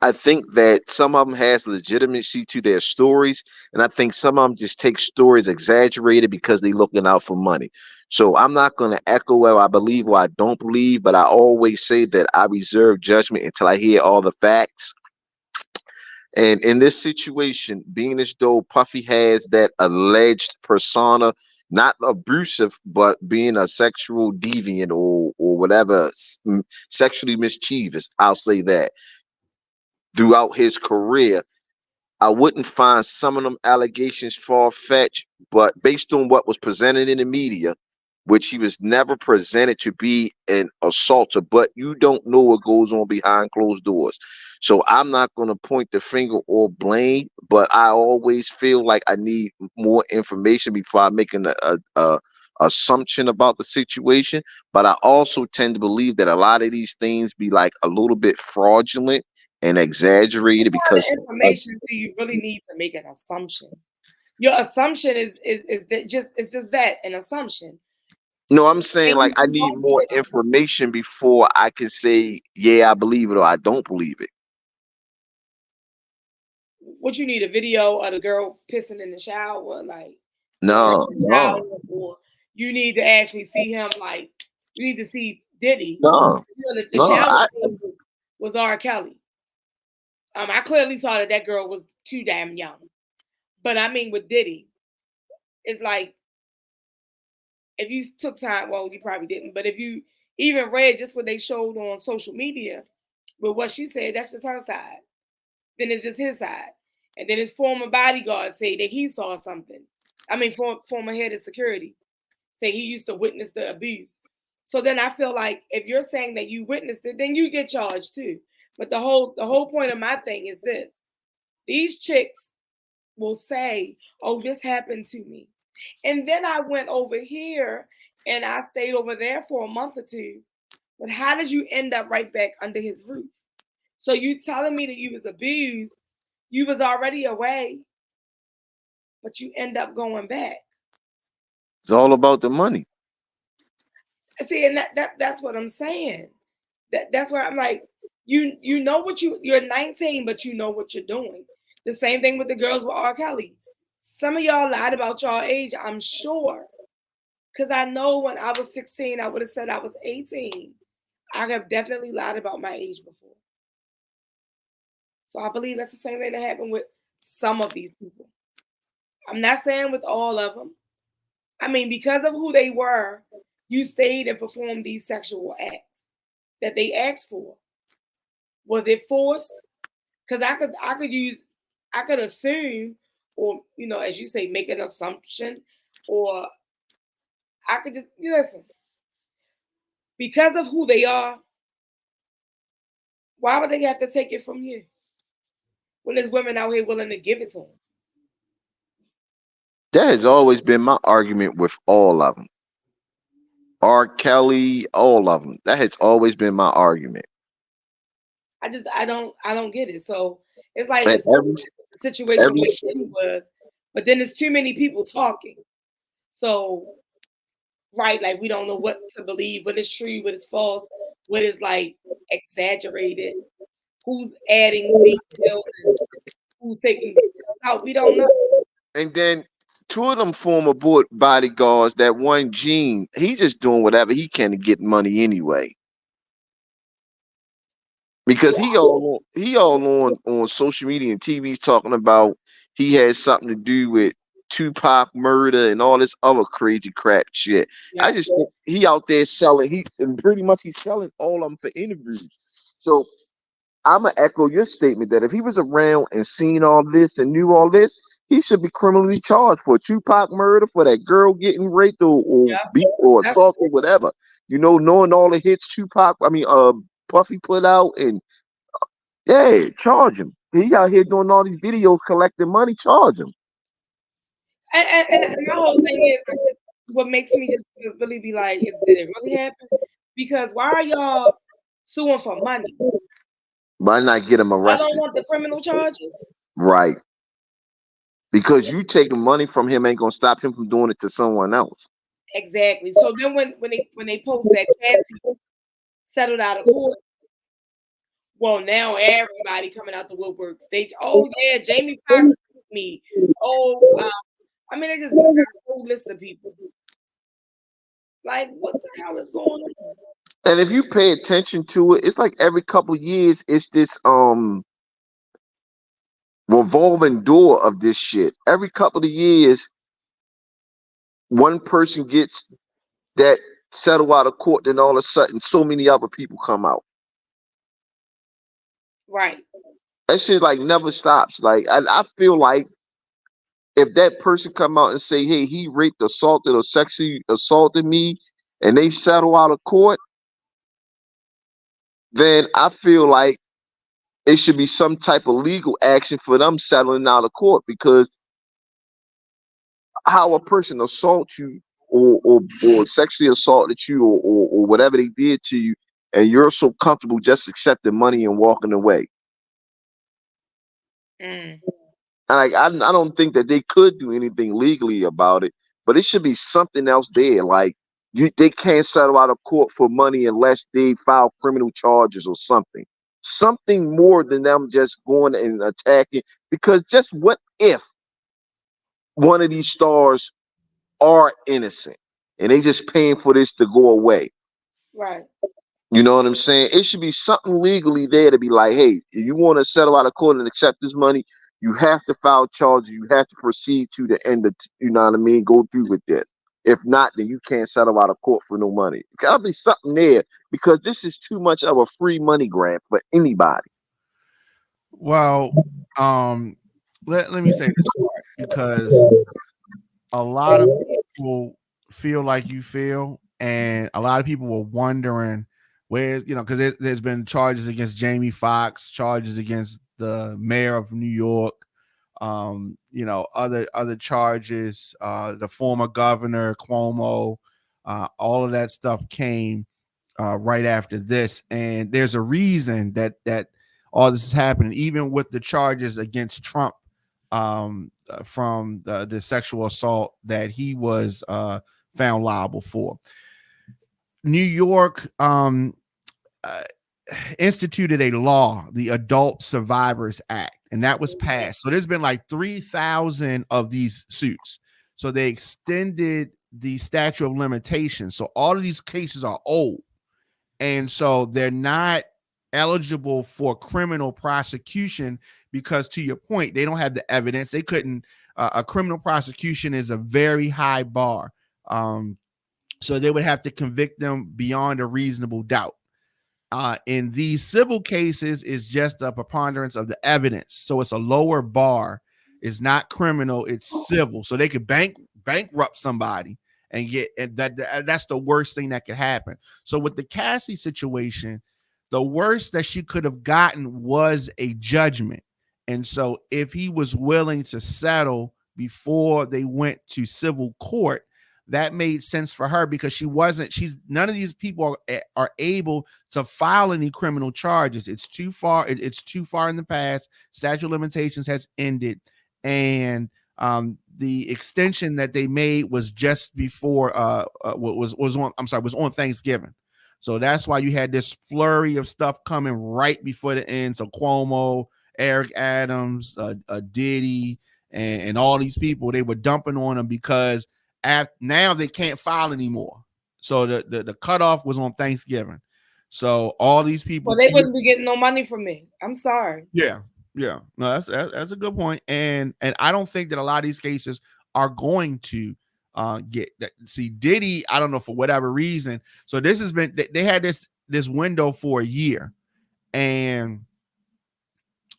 B: I think that some of them has legitimacy to their stories, and I think some of them just take stories exaggerated because they looking out for money. So I'm not going to echo whether I believe or I don't believe, but I always say that I reserve judgment until I hear all the facts. And in this situation, being as though Puffy has that alleged persona, not abusive, but being a sexual deviant or whatever, sexually mischievous, I'll say that, throughout his career, I wouldn't find some of them allegations far-fetched, but based on what was presented in the media, which he was never presented to be an assaulter, but you don't know what goes on behind closed doors. So I'm not going to point the finger or blame, but I always feel like I need more information before I make an assumption about the situation. But I also tend to believe that a lot of these things be like a little bit fraudulent and exaggerated
A: What kind
B: because
A: of information do you really need to make an assumption? Your assumption is that just that, an assumption.
B: no, I'm saying
A: And
B: like I
A: you
B: need
A: don't
B: more
A: get
B: information before I can say, yeah, I believe it or I don't believe it.
A: what you need, a video of the girl pissing in the shower, like the girl
B: No,
A: in the
B: no,
A: shower, or you need to actually see him, like you need to see Diddy.
B: no,
A: You know, the
B: no.
A: shower scene was R. Kelly. I clearly saw that that girl was too damn young. But I mean, with Diddy, it's like if you took time, well, you probably didn't, but if you even read just what they showed on social media with what she said, that's just her side. Then it's just his side. And then his former bodyguard say that he saw something. I mean, former head of security say he used to witness the abuse. So then I feel like if you're saying that you witnessed it, then you get charged too. But the whole point of my thing is this: these chicks will say, "Oh, this happened to me," and then I went over here and I stayed over there for a month or two. But how did you end up right back under his roof? So you telling me that you was abused, you was already away, but you end up going back.
B: It's all about the money.
A: See, and that's what I'm saying. That's where I'm like, you know what you're 19, but you know what you're doing. The same thing with the girls with R. Kelly. Some of y'all lied about y'all age, I'm sure. Because I know when I was 16, I would have said I was 18. I have definitely lied about my age before. So I believe that's the same thing that happened with some of these people. I'm not saying with all of them. I mean, because of who they were, you stayed and performed these sexual acts that they asked for. Was it forced? Because I could assume, or as you say, make an assumption, or I could just listen. Because of who they are, why would they have to take it from you when there's women out here willing to give it to them?
B: That has always been my argument with all of them. R. Kelly, all of them. That has always been my argument.
A: I don't get it. So it's like
B: And
A: especially the situation
B: every
A: where Diddy was, but then there's too many people talking. So right, like we don't know what to believe, what is true, what is false, what is like exaggerated, who's adding details and who's taking details out. We don't know.
B: and then two of them former bodyguards, that one Gene, he's just doing whatever he can to get money anyway. Because he all on social media and TV talking about he has something to do with Tupac murder and all this other crazy crap shit.
A: Yeah.
B: I just think he out there selling. And pretty much he's selling all of them for interviews. So I'm gonna echo your statement that if he was around and seen all this and knew all this, he should be criminally charged for Tupac murder, for that girl getting raped or
A: Yeah.
B: beat or
A: That's
B: assaulted, whatever. Knowing all the hits Puffy put out, and yeah, charge him. He out here doing all these videos, collecting money. Charge him.
A: And my whole thing is, what makes me just really be like, did it really happen? Because why are y'all suing for money?
B: Why not get him
A: I
B: arrested?
A: don't want the criminal charges.
B: Right. Because you taking money from him ain't gonna stop him from doing it to someone else.
A: Exactly. So then when they post that Cassie settled out of court, well, now everybody coming out the woodwork stage. Oh yeah, Jamie Foxx with me. Oh, I mean, they just got a whole list of people. Like, what the hell is going on?
B: And if you pay attention to it, it's like every couple years, it's this revolving door of this shit. Every couple of years, one person gets that settle out of court, then all of a sudden, so many other people come out.
A: Right.
B: That shit like never stops. Like I feel like if that person come out and say, "Hey, he raped, assaulted, or sexually assaulted me," and they settle out of court, then I feel like it should be some type of legal action for them settling out of court, because how a person assaults you or sexually assaulted you or whatever they did to you, and you're so comfortable just accepting money and walking away.
A: Mm.
B: And I don't think that they could do anything legally about it, but it should be something else there. Like they can't settle out of court for money unless they file criminal charges or something. Something more than them just going and attacking. Because just what if one of these stars are innocent and they just paying for this to go away?
A: Right.
B: You know what I'm saying? It should be something legally there to be like, hey, if you want to settle out of court and accept this money, you have to file charges. You have to proceed to the end of, you know what I mean? Go through with this. If not, then you can't settle out of court for no money. It gotta be something there, because this is too much of a free money grab for anybody.
C: Well, let me say this part, because a lot of people feel like you feel, and a lot of people were wondering where, because there's been charges against Jamie Foxx, charges against the mayor of New York, other charges, the former governor Cuomo, all of that stuff came right after this, and there's a reason that all this is happening, even with the charges against Trump from the sexual assault that he was found liable for. New York instituted a law, the Adult Survivors Act, and that was passed. So there's been like 3,000 of these suits. So they extended the statute of limitations. So all of these cases are old, and so they're not eligible for criminal prosecution because, to your point, they don't have the evidence. They couldn't. A criminal prosecution is a very high bar, so they would have to convict them beyond a reasonable doubt. In these civil cases, is just a preponderance of the evidence, so it's a lower bar. It's not criminal; it's civil. So they could bankrupt somebody and get, and that's the worst thing that could happen. So with the Cassie situation, the worst that she could have gotten was a judgment. And so if he was willing to settle before they went to civil court, that made sense for her, because none of these people are able to file any criminal charges. It's too far. It's too far in the past. Statute of limitations has ended. And the extension that they made was just before was on Thanksgiving. So that's why you had this flurry of stuff coming right before the end. So Cuomo, Eric Adams, Diddy, and all these people, they were dumping on them because now they can't file anymore. So the cutoff was on Thanksgiving. So all these people,
A: well, they wouldn't be getting no money from me. I'm sorry.
C: Yeah. No, that's a good point. And I don't think that a lot of these cases are going to get that. See, Diddy, I don't know, for whatever reason. So this has been, they had this window for a year, and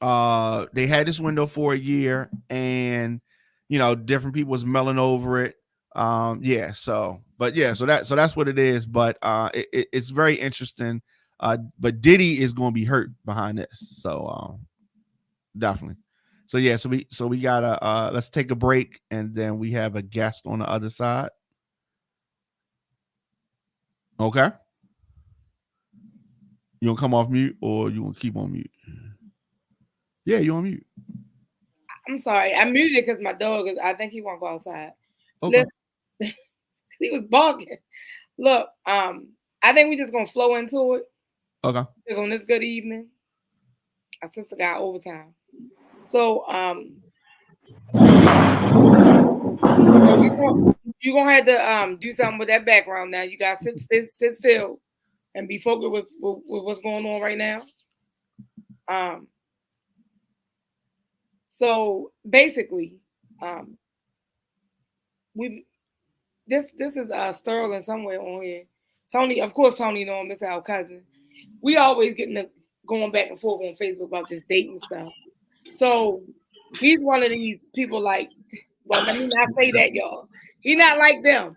C: they had this window for a year, and different people was mulling over it. So that's what it is. But it's very interesting But Diddy is going to be hurt behind this. So definitely. So yeah, so we gotta let's take a break, and then we have a guest on the other side. Okay. You gonna come off mute or you gonna keep on mute? Yeah, you on mute.
A: I'm sorry, I muted it because my dog I think he won't go outside.
C: Okay.
A: He was barking. Look, I think we just gonna flow into it.
C: Okay.
A: Because on this good evening, our sister got overtime. So you're gonna have to do something with that background now. You gotta sit still and be focused with what's going on right now. So basically, this is Sterling somewhere on here. Tony, of course, Tony know Miss Al cousin. We always going back and forth on Facebook about this dating stuff. So he's one of these people like, well, let me not say that, y'all. He not like them,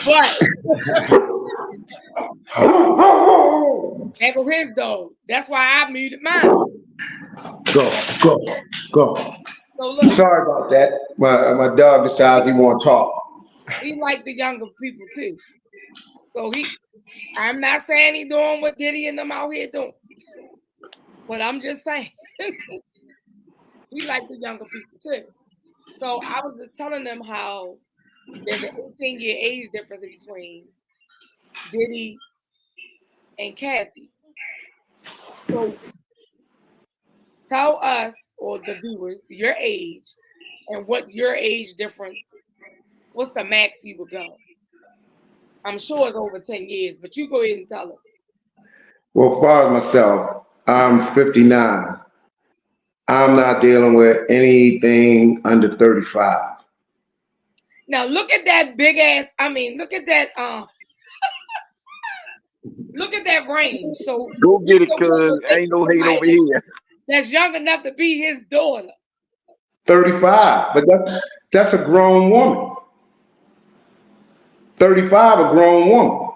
A: but back with his dog. That's why I muted mine.
E: Go.
A: So look,
E: sorry about that. My dog decides he want to talk.
A: He like the younger people too. So I'm not saying he doing what Diddy and them out here doing, but I'm just saying he like the younger people too. So I was just telling them how there's an 18-year age difference between Diddy and Cassie. So tell us or the viewers your age and what your age difference. What's the max you would go? I'm sure it's over 10 years, but you go ahead and tell us.
E: Well, as far as myself, I'm 59. I'm not dealing with anything under 35.
A: Now look at that big ass. I mean, look at that. Look at that range. So
B: go get it, cuz ain't no hate over here.
A: That's young enough to be his daughter.
E: 35, but that's a grown woman. 35, a grown woman.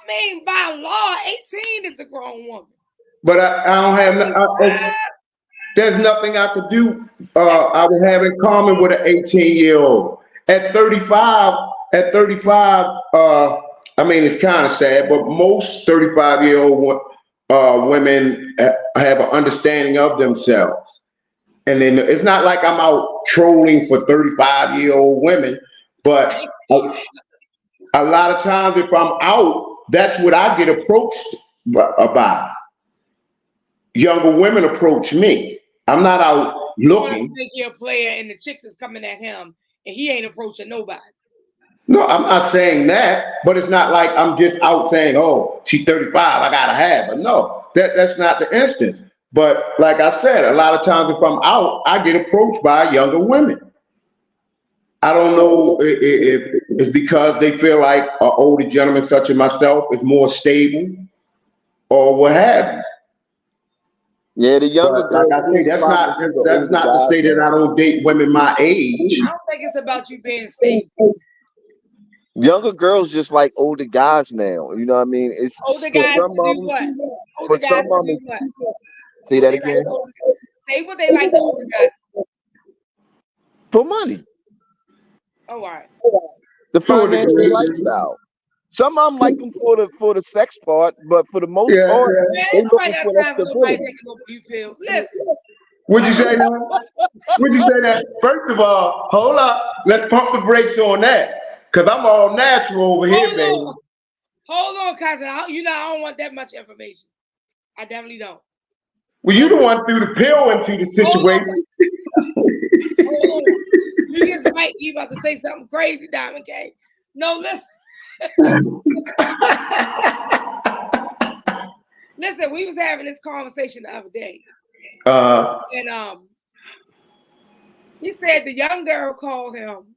A: I mean, by law, 18 is a grown woman.
E: But I don't have. There's nothing I could do. I would have in common with an 18-year-old. At 35. I mean, it's kind of sad, but most 35-year-old women have an understanding of themselves. And then it's not like I'm out trolling for 35-year-old women, but a lot of times if I'm out, that's what I get approached by. Younger women approach me. I'm not out looking.
A: You think you're a player and the chicks is coming at him and he ain't approaching nobody.
E: No, I'm not saying that, but it's not like I'm just out saying, oh, she's 35, I gotta have her. No, that's not the instance. But like I said, a lot of times if I'm out, I get approached by younger women. I don't know if it's because they feel like an older gentleman such as myself is more stable or what have you.
B: Yeah, the younger
E: girls, like I say, that's not to say that I don't date women my age.
A: I don't think it's about you being stable.
B: Younger girls just like older guys now. You know what I mean? It's
A: older guys to do what? Older guys to do what?
B: Say that again.
A: Say what they like the older guys.
B: For money.
A: Oh, all right.
B: The financial lifestyle. Some of them like them for the sex part, but for the most part, they looking for that stability.
A: Listen.
E: Would you say that? Would you say that? First of all, hold up. Let's pump the brakes on that. Because I'm all natural over here, baby.
A: Hold on, cousin. I don't want that much information. I definitely don't.
E: Well, you the one threw the pill into the situation.
A: Hold on. You just might be about to say something crazy, Diamond K. No, listen. Listen, we was having this conversation the other day. And he said the young girl called him.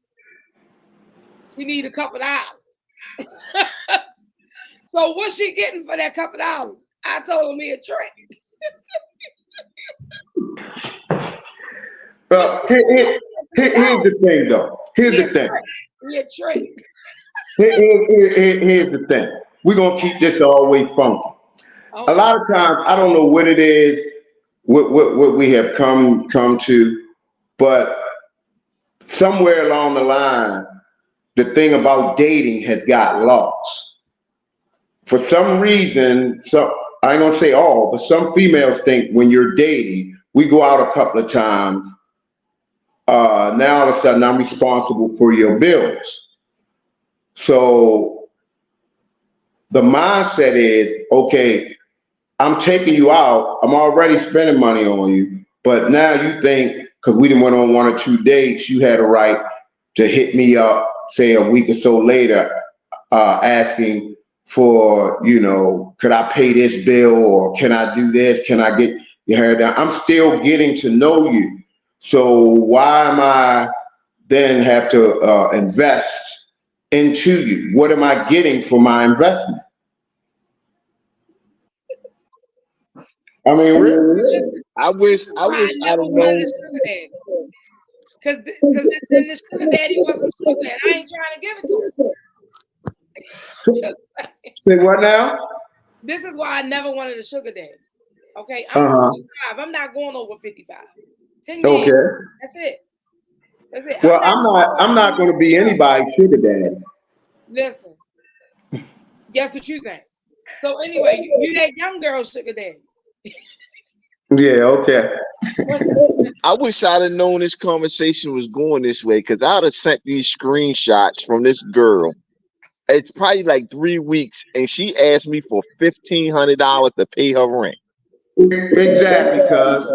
A: She need a couple dollars. So what's she getting for that couple dollars? I told him a trick.
E: Here's the thing, though. Here's the thing. Here's the thing. We're gonna keep this always funky. A lot of times, I don't know what it is, what we have come to, but somewhere along the line, the thing about dating has got lost. For some reason, I ain't gonna say all, but some females think when you're dating, we go out a couple of times, now all of a sudden I'm responsible for your bills. So the mindset is, okay, I'm taking you out, I'm already spending money on you, but now you think, because we done went on 1 or 2 dates, you had a right to hit me up, say a week or so later, asking for, you know, could I pay this bill, or can I do this? Can I get your hair done? I'm still getting to know you. So why am I then have to invest into you? What am I getting for my investment? I mean, really?
B: I wish I'd have known.
A: Because then the sugar daddy wasn't sugar, and I ain't trying to give it to him.
E: Say what now?
A: This is why I never wanted a sugar daddy. Okay, I'm 45. I'm not going over 55. 10 years.
E: Okay.
A: That's it. That's it.
E: Well, I'm not going to be anybody's sugar daddy.
A: Listen. Guess what you think? So anyway, you that young girl sugar daddy.
E: Yeah, okay.
B: I wish I'd have known this conversation was going this way, because I'd have sent these screenshots from this girl. It's probably like 3 weeks, and she asked me for $1,500 to pay her rent.
E: Exactly, cuz.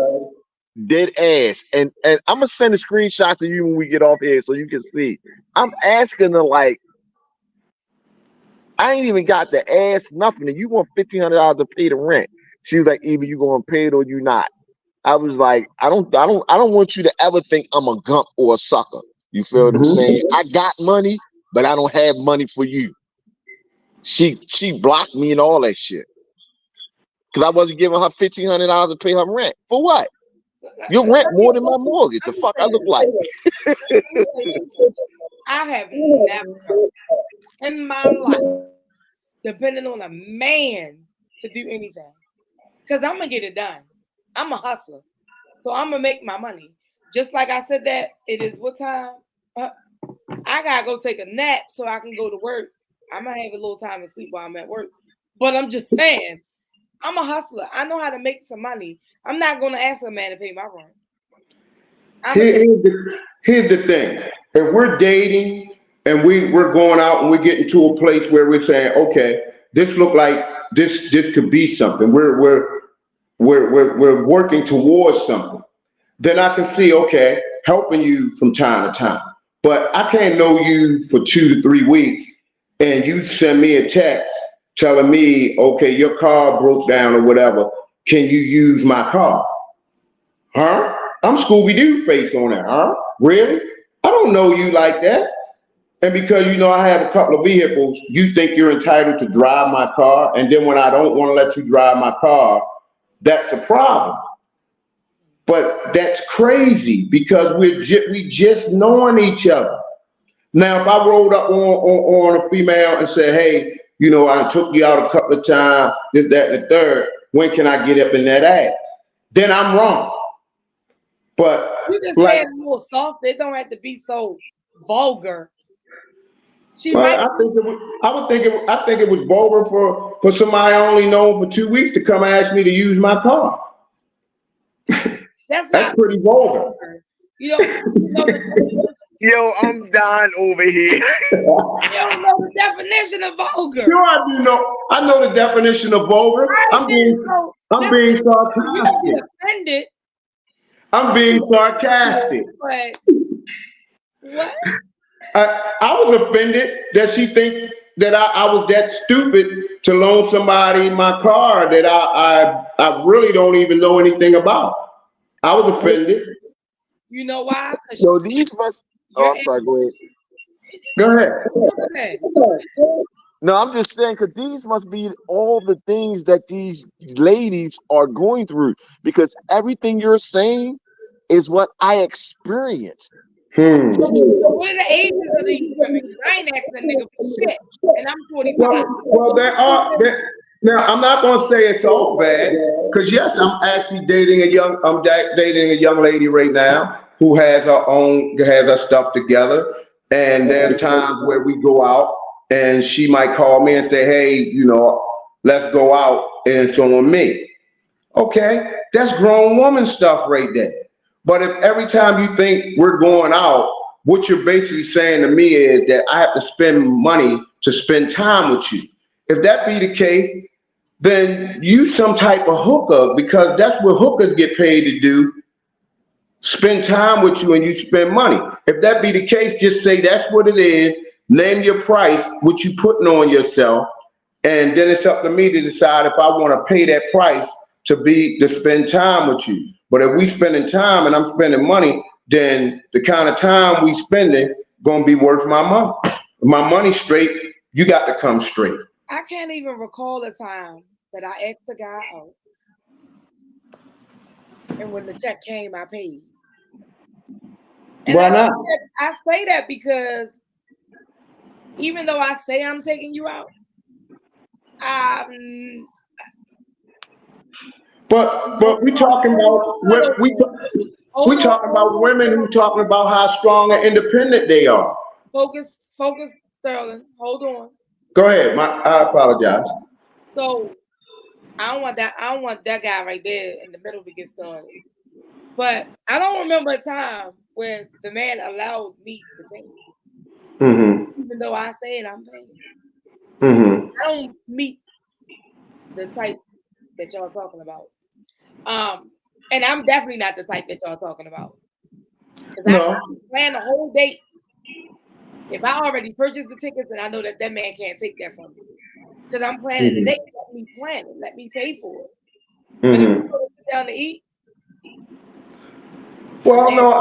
B: Dead ass. And I'm gonna send a screenshot to you when we get off here so you can see. I'm asking her, like, I ain't even got to ask nothing, and you want $1,500 to pay the rent. She was like, either you gonna pay it or you not. I was like, I don't want you to ever think I'm a gump or a sucker. You feel what I'm saying? I got money, but I don't have money for you. She blocked me and all that shit. Cause I wasn't giving her $1,500 to pay her rent. For what? Your rent more than my mortgage. The fuck I look like?
A: I have never in my life depended on a man to do anything. Because I'm going to get it done. I'm a hustler. So I'm going to make my money. Just like I said that, it is what time? I got to go take a nap so I can go to work. I might have a little time to sleep while I'm at work. But I'm just saying, I'm a hustler. I know how to make some money. I'm not going to ask a man to pay my rent.
E: Here's the thing. If we're dating and we're going out and we're getting to a place where we're saying, okay, this look like this could be something. We're working towards something. Then I can see, okay, helping you from time to time. But I can't know you for 2 to 3 weeks and you send me a text telling me, okay, your car broke down or whatever. Can you use my car? Huh? I'm Scooby-Doo face on that, huh? Really? I don't know you like that. And because you know I have a couple of vehicles, you think you're entitled to drive my car. And then when I don't want to let you drive my car, that's a problem. But that's crazy because we just knowing each other. Now, if I rolled up on a female and said, hey, you know, I took you out a couple of times, this, that, and the third, when can I get up in that ass? Then I'm wrong. But
A: you just say it a little soft. It don't have to be so vulgar.
E: I think it was vulgar for somebody I only known for 2 weeks to come ask me to use my car. That's pretty vulgar.
A: You know
B: Yo, I'm dying over here.
A: You don't know the definition of vulgar.
E: Sure, I do know. I know the definition of vulgar. I'm being sarcastic.
A: You don't get offended.
E: I'm being sarcastic.
A: But what?
E: I was offended that she think that I was that stupid to loan somebody my car that I really don't even know anything about. I was offended.
A: You know why?
B: So these must. Oh, I'm sorry. Go ahead.
E: Go ahead.
B: No, I'm just saying because these must be all the things that these ladies are going through. Because everything you're saying is what I experienced.
A: What are the ages of these women? I ain't asking a nigga for shit, and I'm 45.
E: Well, Now, I'm not gonna say it's all bad, because yes, I'm dating a young lady right now who has her stuff together, and there's times where we go out, and she might call me and say, "Hey, let's go out," and so on me. Okay, that's grown woman stuff right there. But if every time you think we're going out, what you're basically saying to me is that I have to spend money to spend time with you. If that be the case, then you some type of hooker, because that's what hookers get paid to do, spend time with you and you spend money. If that be the case, just say that's what it is, name your price, what you putting on yourself, and then it's up to me to decide if I want to pay that price to spend time with you. But if we spending time and I'm spending money, then the kind of time we spending gonna be worth my money. My money straight, you got to come straight.
A: I can't even recall a time that I asked the guy out, and when the check came, I paid. And
E: Why not?
A: I say that because even though I say I'm taking you out,
E: but we talking about women who talking about how strong and independent they are.
A: Focus, Sterling. Hold on.
E: Go ahead. I apologize.
A: So I don't want that guy right there in the middle to get started. But I don't remember a time where the man allowed me to pay.
E: Mm-hmm.
A: Even though I said I'm paying.
E: Mm-hmm.
A: I don't meet the type that y'all talking about. And I'm definitely not the type that y'all talking about. Because I plan the whole date. If I already purchased the tickets, then I know that man can't take that from me. Because I'm planning the date. Let me plan it. Let me pay for it. But if you go sit down to eat.
E: Well, no,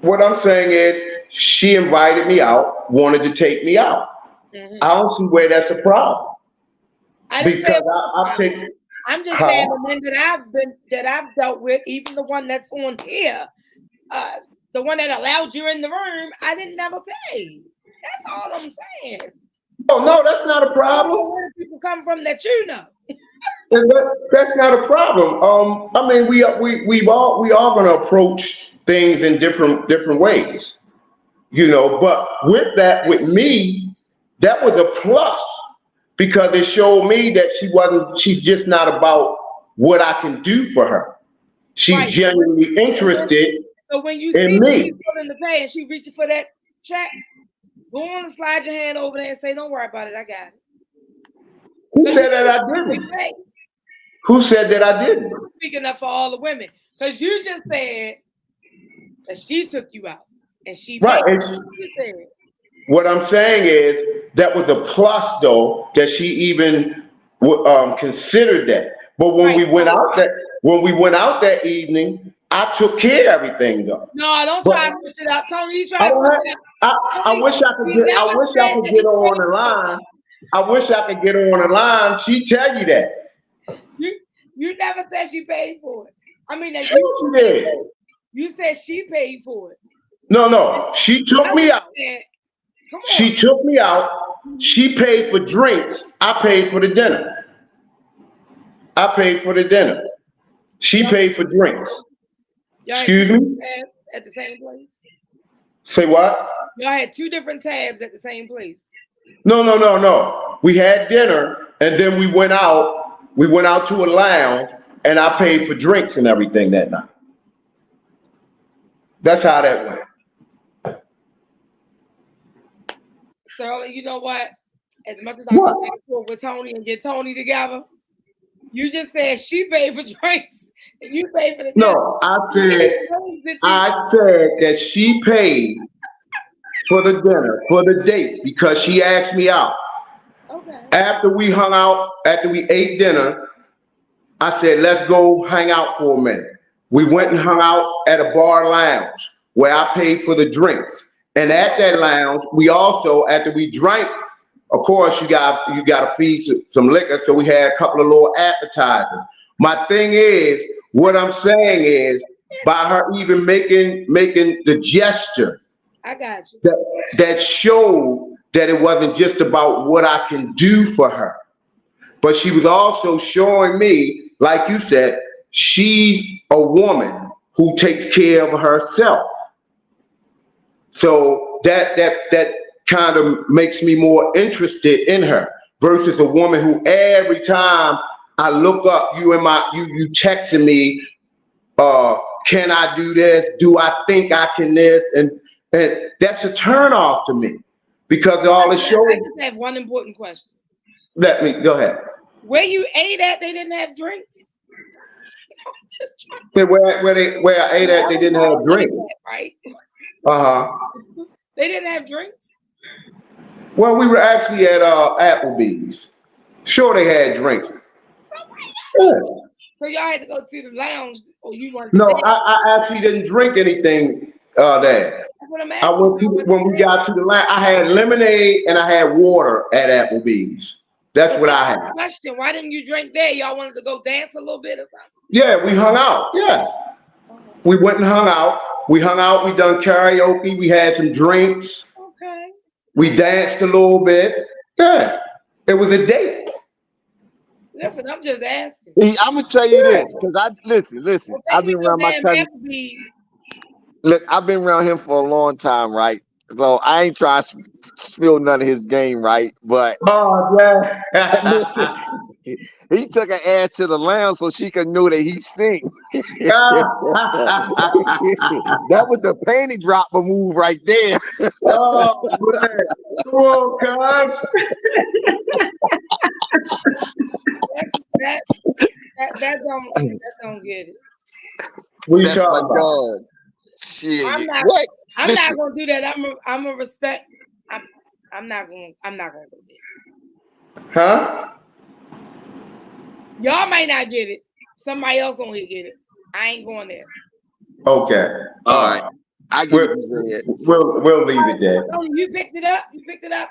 E: what I'm saying is she invited me out, wanted to take me out. Mm-hmm. I don't see where that's a problem.
A: I'm just saying the men that I've dealt with, even the one that's on here, the one that allowed you in the room, I didn't never pay. That's all I'm saying.
E: Oh no, that's not a problem.
A: Where do people come from that you know?
E: That's not a problem. I mean, we all gonna approach things in different ways, But with me, that was a plus, because it showed me that she's just not about what I can do for her. She's genuinely interested.
A: So when you see me pulling the pay and she reaching for that check, go on and slide your hand over there and say, "Don't worry about it, I got it."
E: Who said that I didn't? Who said that I didn't?
A: I'm speaking up for all the women, because you just said that she took you out and she paid.
E: Right. What I'm saying is that was a plus, though, that she even considered that. But when we went out that evening, I took care of everything, though.
A: No, don't try to switch it up, Tony. You try to switch it up.
E: I wish I could get her on the line. I wish I could get her on the line. She'd tell you that.
A: You never said she paid for it. I mean, that
E: she did.
A: You said she paid for it.
E: No. She took me out.
A: Come on.
E: She took me out. She paid for drinks. I paid for the dinner. She paid for drinks. Excuse me?
A: At the same place?
E: Say what?
A: Y'all had two different tabs at the same place.
E: No. We had dinner and then we went out. We went out to a lounge and I paid for drinks and everything that night. That's how that went.
A: Sterling, you know what? As much as I go back and forth with Tony and get Tony together, you just said she paid for drinks and you paid for the dinner.
E: No, I said that she paid for the dinner, for the date, because she asked me out.
A: Okay.
E: After we hung out, after we ate dinner, I said, let's go hang out for a minute. We went and hung out at a bar lounge where I paid for the drinks. And at that lounge, we also, after we drank, of course, you got to feed some liquor. So we had a couple of little appetizers. My thing is, what I'm saying is, by her even making the gesture,
A: I got you.
E: That showed that it wasn't just about what I can do for her. but she was also showing me, like you said, she's a woman who takes care of herself. So that kind of makes me more interested in her versus a woman who every time I look up, you texting me, can I do this? Do I think I can this? And that's a turn off to me because all the show.
A: I just have one important question.
E: Let me go ahead.
A: Where you ate at, they didn't have drinks.
E: Where I ate at, they didn't have drinks.
A: Right.
E: They
A: didn't have drinks.
E: Well, we were actually at Applebee's. Sure, they had drinks.
A: Yeah. So y'all had to go to the lounge, or you wanted to?
E: No, I actually didn't drink anything there.
A: That's what I'm asking.
E: I went to when we got to the lounge. I had lemonade and I had water at Applebee's. That's what I had.
A: Question: why didn't you drink there? Y'all wanted to go dance a little bit or something?
E: Yeah, we hung out. Yes, we went and hung out. We hung out. We done karaoke. We had some drinks.
A: Okay.
E: We danced a little bit. Yeah, it was a date.
A: Listen, I'm just asking.
B: I'm gonna tell you this because listen. I've been around my cousin. Look, I've been around him for a long time, right? So I ain't trying to spill none of his game, right? But listen, he took an ass to the lounge so she could know that he sing. That was the panty dropper move right there.
E: Oh, man. Come on, cuz.
A: That don't get it.
B: That's my God. Shit.
A: I'm not gonna do that. I'm a respect. I'm not gonna go there.
E: Huh?
A: Y'all might not get it. Somebody else gonna get it. I ain't going there.
E: Okay.
B: All right. I get what you said.
E: We'll leave it there.
A: You picked it up.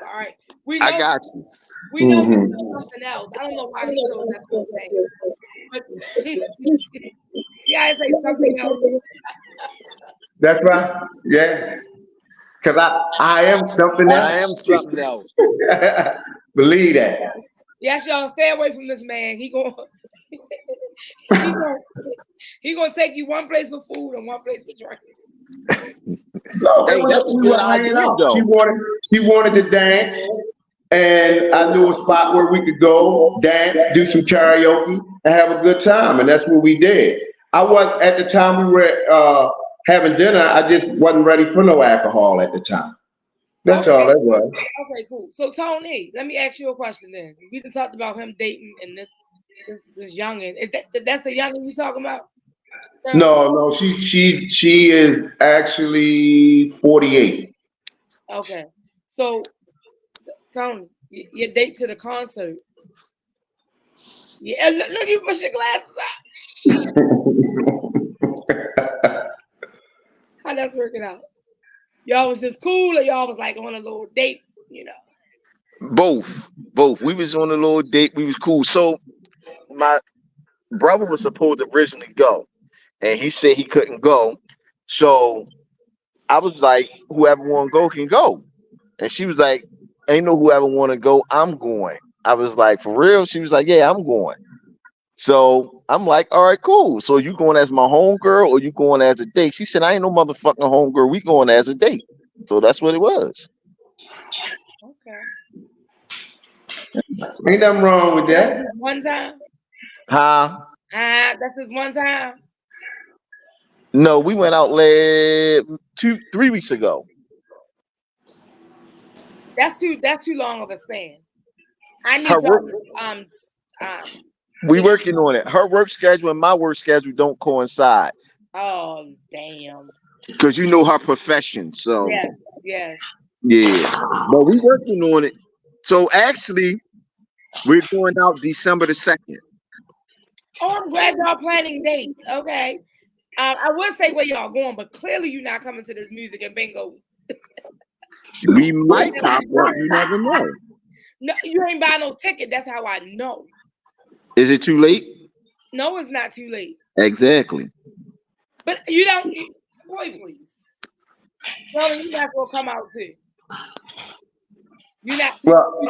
A: All right.
B: I got you.
A: We know something else. I don't know why he chose that whole thing. But yeah, I say something else.
E: That's right. Yeah. Because I am something else.
B: I am something else.
E: Believe that.
A: Yes, y'all stay away from this man. He gonna take you one place for food and one place for drinks.
E: No,
B: hey, that's a good idea, though.
E: She wanted to dance, and I knew a spot where we could go dance, do some karaoke, and have a good time, and that's what we did. I was at the time we were having dinner. I just wasn't ready for no alcohol at the time. That's all that was.
A: Okay, cool. So Tony, let me ask you a question then. We done talked about him dating and this youngin. That's the youngin you talking about?
E: No, she is actually 48.
A: Okay, so Tony, your date to the concert. Yeah, look, you push your glasses up. How that's working out? Y'all was just cool, or y'all was like on a little date, you know?
B: Both. We was on a little date. We was cool. So my brother was supposed to originally go, and he said he couldn't go. So I was like, whoever want to go can go. And she was like, ain't no whoever want to go, I'm going. I was like, for real? She was like, yeah, I'm going. So I'm like, all right, cool. So you going as my homegirl or you going as a date? She said, I ain't no motherfucking homegirl. We going as a date. So that's what it was.
A: Okay.
E: Ain't nothing wrong with that.
A: One time?
B: Huh?
A: That's just one time?
B: No, we went out 3 weeks ago.
A: That's too long of a span. I need
B: we working on it. Her work schedule and my work schedule don't coincide.
A: Oh, damn.
B: Because you know her profession, so
A: yes.
B: Yeah. But we working on it. So actually, we're going out December the 2nd.
A: Oh, I'm glad y'all planning dates. Okay. I would say where y'all going, but clearly you're not coming to this music and bingo.
B: We might pop up. You never know.
A: No, you ain't buy no ticket. That's how I know.
B: Is it too late?
A: No, it's not too late.
B: Exactly.
A: But you don't, boy, please. No, you're not gonna come out too. You're not.
E: Well,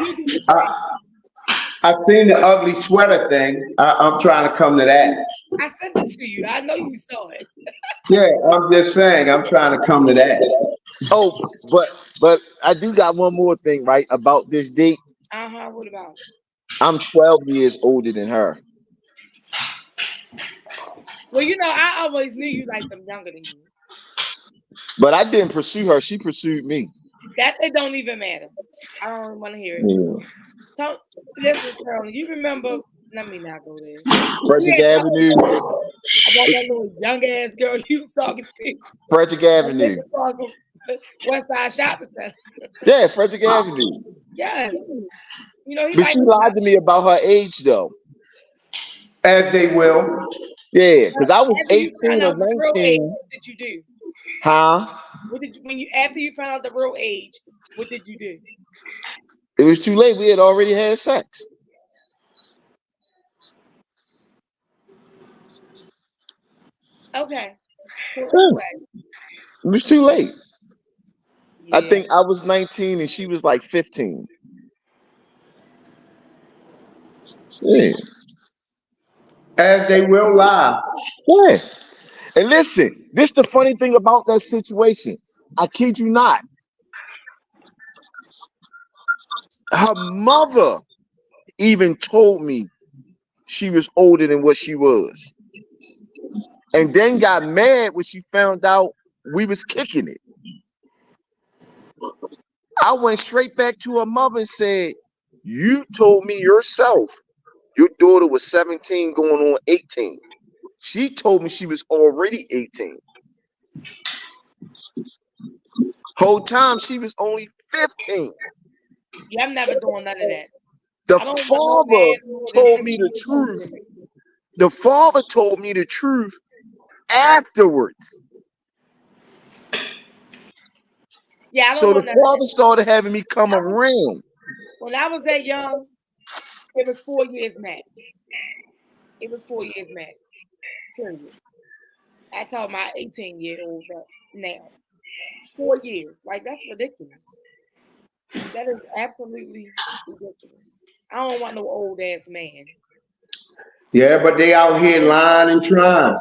E: I seen the ugly sweater thing. I'm trying to come to that.
A: I sent it to you. I know you saw it.
E: Yeah, I'm just saying. I'm trying to come to that.
B: Oh, but I do got one more thing, right, about this date.
A: What about it?
B: I'm 12 years older than her.
A: Well, you know, I always knew you liked them younger than you.
B: But I didn't pursue her. She pursued me.
A: That it don't even matter. I don't want to hear it.
B: Yeah.
A: Listen, Carol, you remember? Let me not go there.
B: Frederick Avenue.
A: About that little young ass girl you was talking to.
B: Frederick Avenue.
A: West Side Shopping Center.
B: Yeah, Frederick Avenue.
A: Yeah. You know,
B: but she lied to me about her age, though.
E: As they will.
B: Yeah, because I was 18 or
A: 19. Age,
B: 19.
A: what did you do?
B: Huh?
A: What did after you found out the real age? What did you do?
B: It was too late. We had already had sex.
A: Okay.
B: Yeah. It was too late. Yeah. I think I was 19 and she was like 15. Yeah.
E: As they will lie.
B: Yeah. And listen, this is the funny thing about that situation. I kid you not. Her mother even told me she was older than what she was. And then got mad when she found out we was kicking it. I went straight back to her mother and said, you told me yourself your daughter was 17 going on 18. She told me she was already 18. Whole time she was only 15.
A: Yeah, I'm never doing none of that.
B: The father told me the truth. The father told me the truth afterwards.
A: Yeah,
B: so the father started having me come around.
A: When I was that young, it was 4 years max. It was 4 years max. Period. I told my 18-year-old now. 4 years. Like, that's ridiculous. That is absolutely ridiculous. I don't want no old ass man.
E: Yeah, but they out here lying and trying.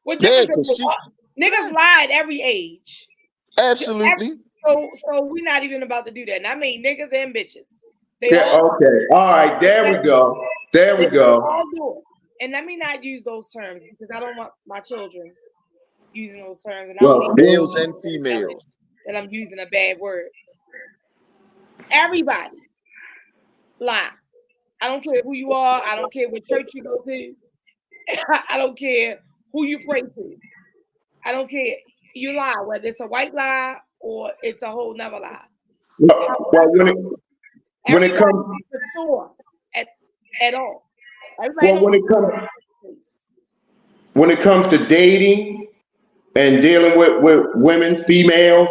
A: What difference niggas lie at every age.
B: Absolutely.
A: So we're not even about to do that. And I mean niggas and bitches.
E: Okay. All right. There we go. There we go.
A: All do it. And let me not use those terms because I don't want my children using those terms. And
B: well, males and females.
A: That I'm using a bad word. Everybody lie. I don't care who you are. I don't care what church you go to. I don't care who you pray to. I don't care. You lie, whether it's a white lie or it's a whole nother lie.
E: Well, when it comes
A: at all.
E: Well, when it comes to dating and dealing with women, females,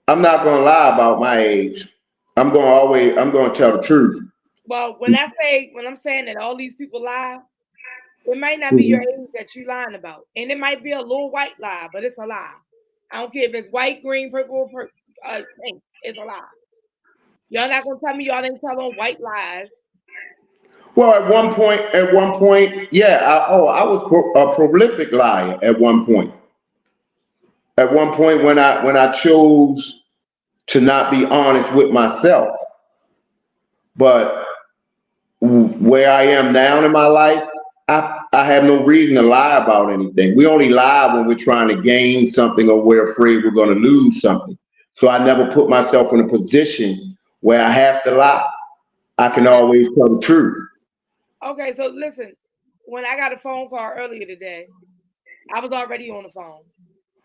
E: I'm not gonna lie about my age. I'm gonna tell the truth.
A: Well, when I'm saying that all these people lie, it might not be your age that you lying about, and it might be a little white lie, but it's a lie. I don't care if it's white, green, purple, pink. It's a lie. Y'all not gonna tell me y'all didn't tell on white lies.
E: Well, at one point, yeah. I was a prolific liar at one point. At one point, when I chose to not be honest with myself, but where I am now in my life, I have no reason to lie about anything. We only lie when we're trying to gain something or we're afraid we're going to lose something. So I never put myself in a position where I have to lie. I can always tell the truth.
A: Okay, so listen, when I got a phone call earlier today, I was already on the phone.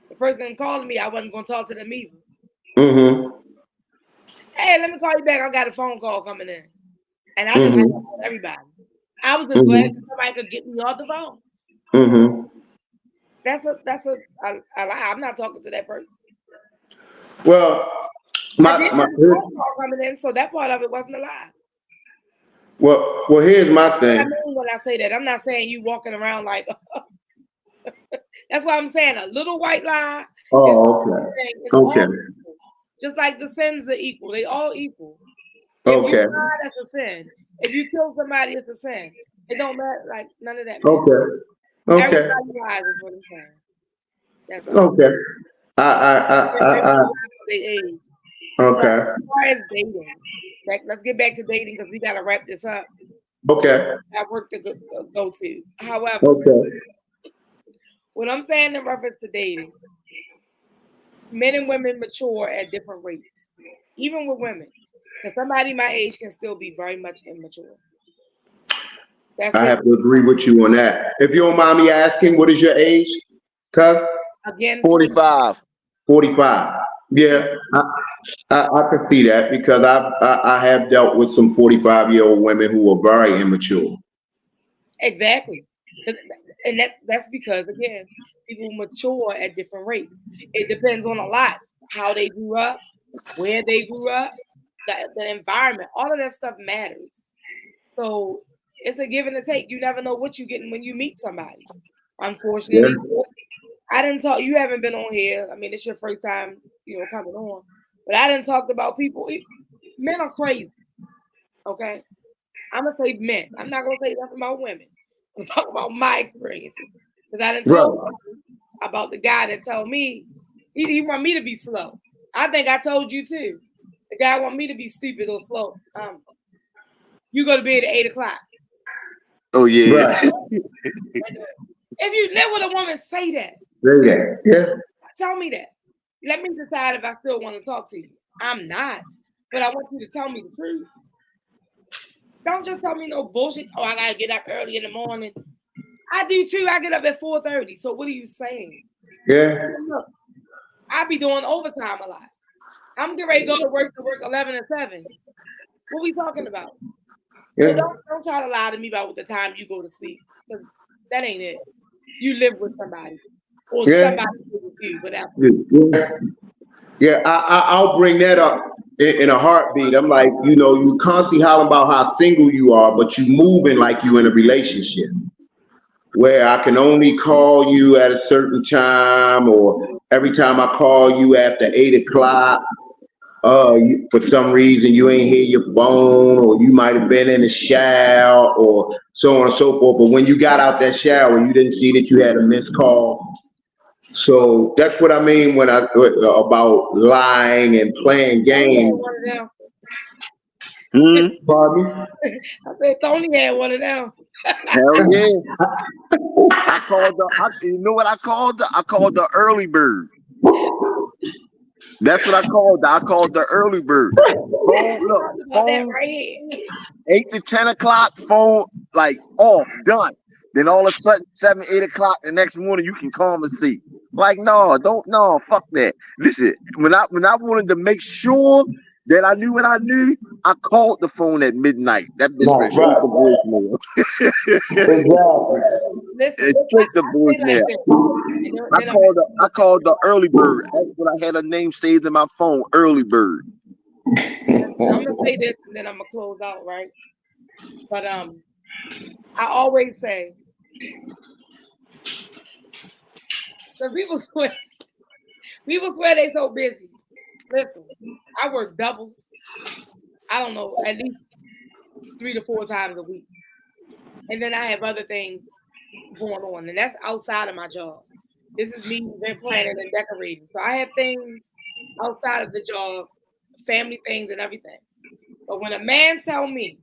A: The person calling me, I wasn't going to talk to them either.
E: Mm-hmm.
A: Hey, let me call you back. I got a phone call coming in. And I just had to call everybody. I was just glad that somebody could get me off the phone.
E: Mm-hmm.
A: That's a lie. I'm not talking to that person.
E: Well, my
A: phone call coming in, so that part of it wasn't a lie.
E: Well, here's my thing.
A: I mean when I say that, I'm not saying you walking around like. That's why I'm saying a little white lie.
E: Oh, okay.
A: Just like the sins are equal, they all equal.
E: Okay.
A: If you lie, that's a sin. If you kill somebody, it's a sin. It don't matter, like none of that.
E: Okay. Okay.
A: Everybody lies is what I'm saying. That's all.
E: Okay.
A: They age.
E: Okay.
A: So, as far as dating, let's get back to dating because we gotta wrap this up.
E: Okay.
A: I have work to go to. However,
E: Okay.
A: what I'm saying in reference to dating, men and women mature at different rates, even with women. Because somebody my age can still be very much immature.
E: I have to agree with you on that. If you don't mind me asking, what is your age, cuz?
A: Again,
B: 45.
E: 45. Yeah, I can see that because I have dealt with some 45-year-old women who are very immature.
A: Exactly. And that's because, again, people mature at different rates. It depends on a lot. How they grew up, where they grew up, the environment, all of that stuff matters. So it's a give and a take. You never know what you're getting when you meet somebody. Unfortunately, I didn't talk. You haven't been on here. I mean, it's your first time, coming on. But I didn't talk about people. Men are crazy. Okay, I'm gonna say men. I'm not gonna say nothing about women. I'm talking about my experiences because I didn't talk about the guy that told me he want me to be slow. I think I told you too. The guy want me to be stupid or slow. You go to bed at 8 o'clock.
B: Oh yeah.
E: Right.
A: If you live with a woman, say that.
E: Yeah.
A: Tell me that. Let me decide if I still want to talk to you. I'm not, but I want you to tell me the truth. Don't just tell me no bullshit. Oh, I gotta get up early in the morning. I do too. I get up at 4:30. So what are you saying?
E: Yeah.
A: Look, I be doing overtime a lot. I'm getting ready to go to work 11 to 7. What we talking about?
E: Yeah.
A: So don't try to lie to me about what the time you go to sleep, because that ain't it. You live with somebody, or somebody live with you, whatever.
E: Yeah, I'll bring that up in a heartbeat. I'm like, you constantly hollering about how single you are, but you moving like you in a relationship where I can only call you at a certain time, or every time I call you after 8 o'clock, for some reason you ain't hear your phone, or you might have been in the shower, or so on and so forth. But when you got out that shower, you didn't see that you had a missed call. So that's what I mean when about lying and playing games. Pardon?
A: I said Tony had one of them.
B: Hell yeah. You know what I called her? I called the early bird. That's what I called her. I called the early bird. Phone
A: right here.
B: 8 to 10 o'clock, phone like off, done. Then all of a sudden, 7, 8 o'clock the next morning, you can call and see. Like, no, fuck that. Listen, when I wanted to make sure that I knew what I knew, I called the phone at midnight. That bitch went straight to voicemail.
A: Listen,
B: straight to voicemail. I called the early bird. That's what I had her name saved in my phone, early bird.
A: I'm gonna say this and then I'm gonna close out, right? But I always say, so people swear they so busy. Listen, I work doubles. I don't know, at least 3 to 4 times a week, and then I have other things going on, and that's outside of my job. This is me event planning and decorating. So I have things outside of the job, family things and everything. But when a man tell me,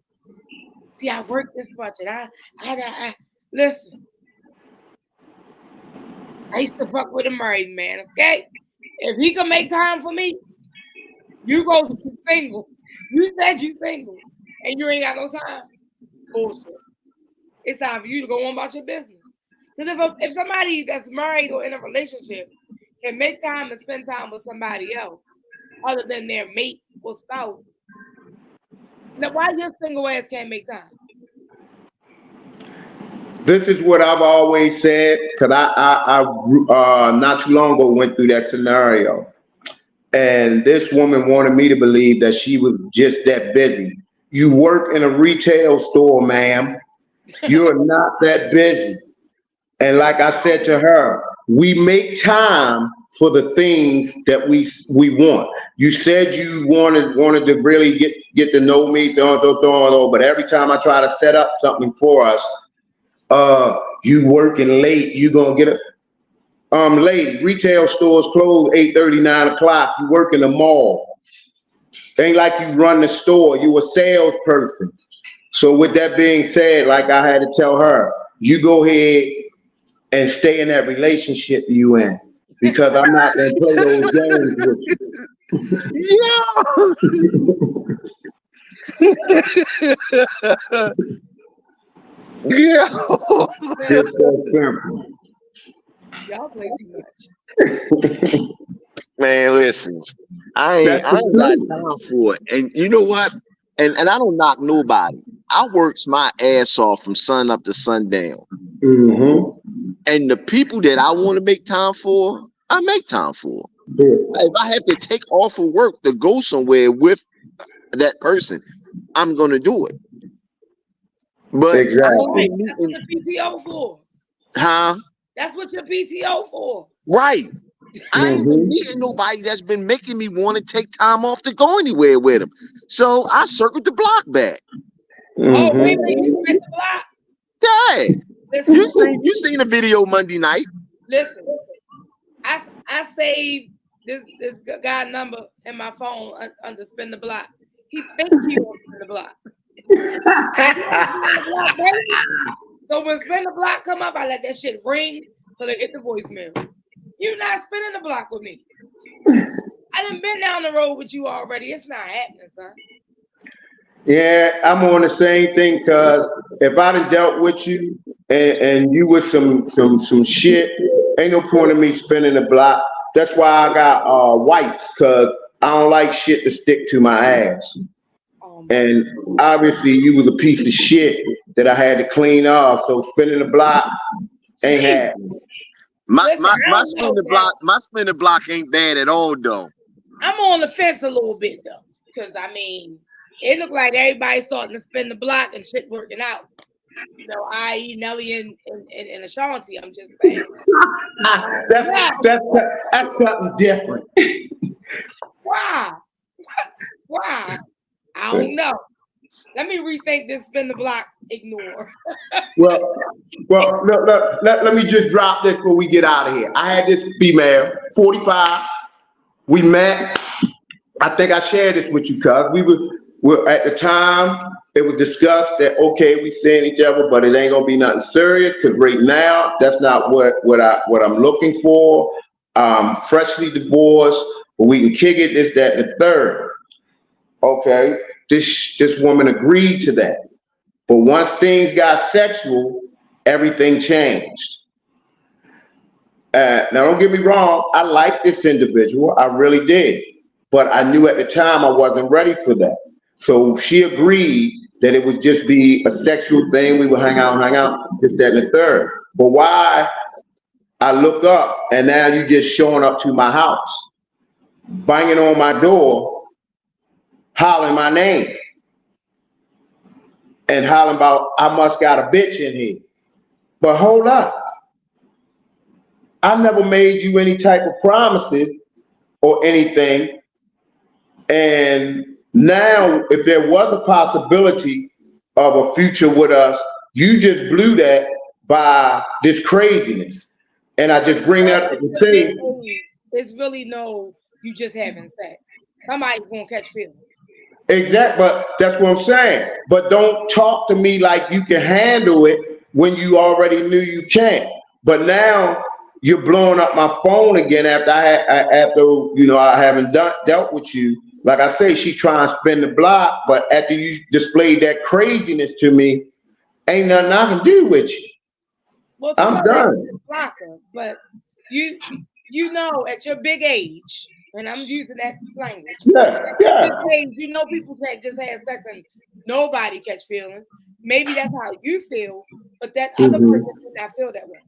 A: see, I work this much and I listen, I used to fuck with a married man, okay? If he can make time for me, you go single. You said you single and you ain't got no time. Bullshit. It's time for you to go on about your business. Because if somebody that's married or in a relationship can make time and spend time with somebody else other than their mate or spouse, then why your single ass can't make time?
E: This is what I've always said, because I not too long ago went through that scenario. And this woman wanted me to believe that she was just that busy. You work in a retail store, ma'am. You're not that busy. And like I said to her, we make time for the things that we want. You said you wanted to really get to know me, so and so, but every time I try to set up something for us, you working late, you gonna get a lady, retail stores close 8:30, 9 o'clock. You work in the mall. Ain't like you run the store, you a salesperson. So with that being said, like I had to tell her, you go ahead and stay in that relationship you in, because I'm not gonna play those games with you.
B: Yeah.
E: Just that simple.
A: Y'all play too much.
B: Man, listen, I ain't got time for it. And you know what? And I don't knock nobody. I works my ass off from sun up to sundown. And the people that I want to make time for, I make time for. If I have to take off of work to go somewhere with that person, I'm gonna do it. But
E: exactly.
A: That's what the PTO for.
B: Huh?
A: That's what your PTO for.
B: Right. I ain't been meeting nobody that's been making me want to take time off to go anywhere with them. So I circled the block back.
A: Oh, wait a minute, you spent the block?
B: Yeah.
A: Listen,
B: you seen the video Monday night.
A: Listen, I saved this guy number in my phone under Spin the Block. He thinks he wants to spin the block. So when Spin the Block come up, I let that shit ring till they hit the voicemail. You're not spinning the block with me. I done been down the road with you already. It's not happening, son.
E: Yeah, I'm on the same thing, because if I done dealt with you and you with some shit, ain't no point in me spinning the block. That's why I got wipes, because I don't like shit to stick to my ass. And obviously you was a piece of shit that I had to clean off, so spinning the block ain't happening.
B: My spin the block ain't bad at all though.
A: I'm on the fence a little bit though, because I mean, it looked like everybody's starting to spin the block and shit working out. You know, i.e. Nelly and Ashanti. I'm just saying.
E: That's something different.
A: Why? Why? I don't know. Let me rethink this spin the block, ignore.
E: well, let me just drop this before we get out of here. I had this female, 45. We met. I think I shared this with you, cuz we were at the time, it was discussed that, okay, we seeing each other, but it ain't gonna be nothing serious, because right now, that's not what I'm looking for. Freshly divorced, but we can kick it, this, that, and the third. Okay, this woman agreed to that. But once things got sexual, everything changed. Now, don't get me wrong, I like this individual, I really did. But I knew at the time I wasn't ready for that. So she agreed that it would just be a sexual thing. We would hang out, this, that, and the third. But why I look up and now you just showing up to my house, banging on my door, hollering my name, and hollering about, I must got a bitch in here. But hold up. I never made you any type of promises or anything. And now, if there was a possibility of a future with us, you just blew that by this craziness. And I just bring that up to say,
A: it's really no, you just having sex. Somebody's gonna catch feelings.
E: Exactly, but that's what I'm saying. But don't talk to me like you can handle it when you already knew you can't. But now you're blowing up my phone again after I haven't dealt with you. Like I say, she trying to spin the block, but after you displayed that craziness to me, ain't nothing I can do with you.
A: Well,
E: I'm done.
A: Blocker, but you know, at your big age, and I'm using that language.
E: Yeah.
A: Age, you know, people can't just have sex and nobody catch feelings. Maybe that's how you feel, but that other person did not feel that way.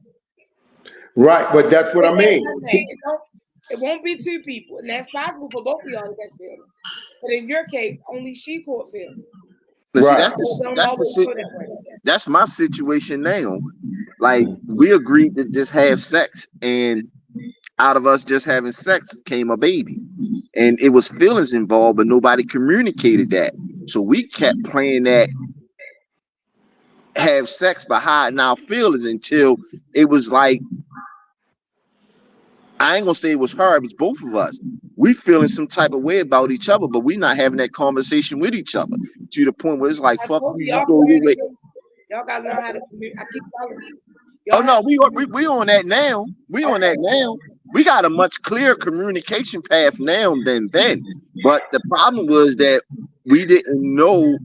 E: Right, but that's what I mean.
A: It won't be two people, and that's possible for both of y'all to catch feelings. But in your case, only she caught feelings.
B: Right. That's my situation now. Like, we agreed to just have sex, and out of us just having sex came a baby, and it was feelings involved, but nobody communicated that. So we kept playing that have sex but hiding our feelings until it was like, I ain't gonna say it was her, it was both of us. We feeling some type of way about each other, but we not having that conversation with each other to the point where it's like, fuck you, you go your way.
A: Y'all gotta learn how to communicate. I keep telling you.
B: Oh no, we on that now. We on that now. We got a much clearer communication path now than then. But the problem was that we didn't know.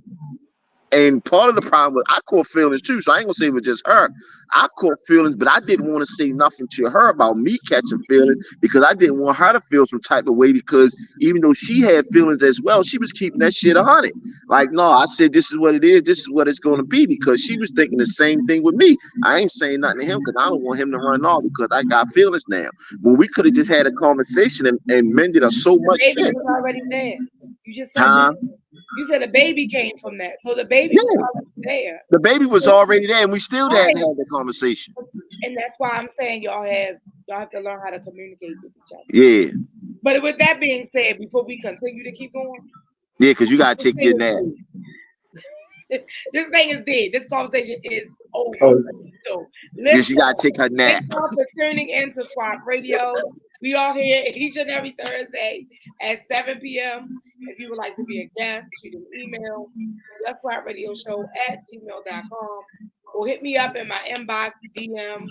B: And part of the problem was I caught feelings too. So I ain't gonna say it was just her. I caught feelings, but I didn't want to say nothing to her about me catching feelings because I didn't want her to feel some type of way, because even though she had feelings as well, she was keeping that shit 100. Like, no, I said, this is what it is. This is what it's gonna be, because she was thinking the same thing with me. I ain't saying nothing to him because I don't want him to run off because I got feelings now. Well, we could have just had a conversation and mended us so much shit.
A: Was already there. You just said that. You said a baby came from that, so the baby was already there.
B: The baby was already there, and we still hadn't had the conversation.
A: And that's why I'm saying y'all have to learn how to communicate with each other.
B: Yeah.
A: But with that being said, before we continue to keep going,
B: yeah, because you gotta take your nap.
A: This thing is dead. This conversation is over. So
B: yeah, she gotta take her nap.
A: Thank y'all for tuning in to Swap Radio. We are here each and every Thursday at 7 p.m. If you would like to be a guest, shoot an email to theswapradioshow@gmail.com or hit me up in my inbox, DM,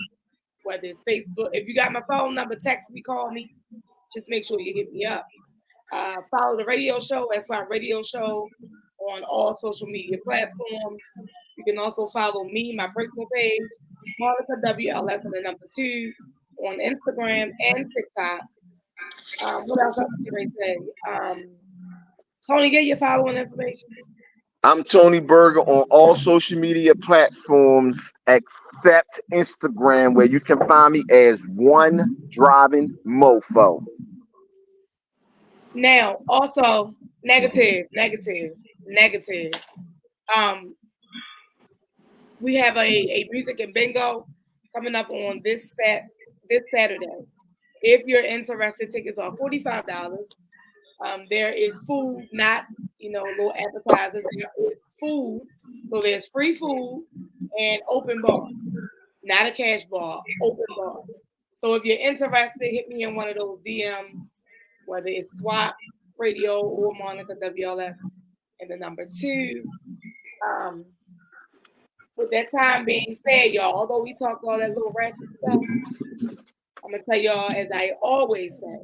A: whether it's Facebook. If you got my phone number, text me, call me. Just make sure you hit me up. Follow the radio show, SWAP Radio Show, on all social media platforms. You can also follow me, my personal page, Monica WLS and the number 2, on Instagram and TikTok. What else can I say? Tony, get your following information.
B: I'm Tony Berger on all social media platforms except Instagram, where you can find me as One Driving Mofo.
A: Now, also, negative. We have a music and bingo coming up on this Saturday. If you're interested, tickets are $45. There is food, not little appetizers. There is food, so there's free food and open bar, not a cash bar, open bar. So if you're interested, hit me in one of those DMs, whether it's Swap Radio or Monica WLS and the number 2. With that time being said, y'all, although we talked all that little ratchet stuff, I'm gonna tell y'all, as I always say,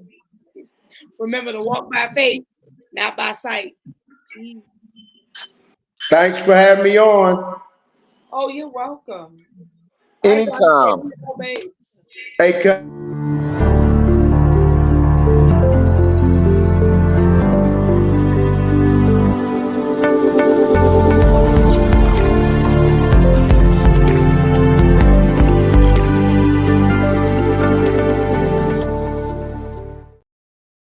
A: remember to walk by faith, not by sight. Peace.
E: Thanks for having me on.
A: Oh, you're welcome.
B: Anytime.
A: Right,
E: hey,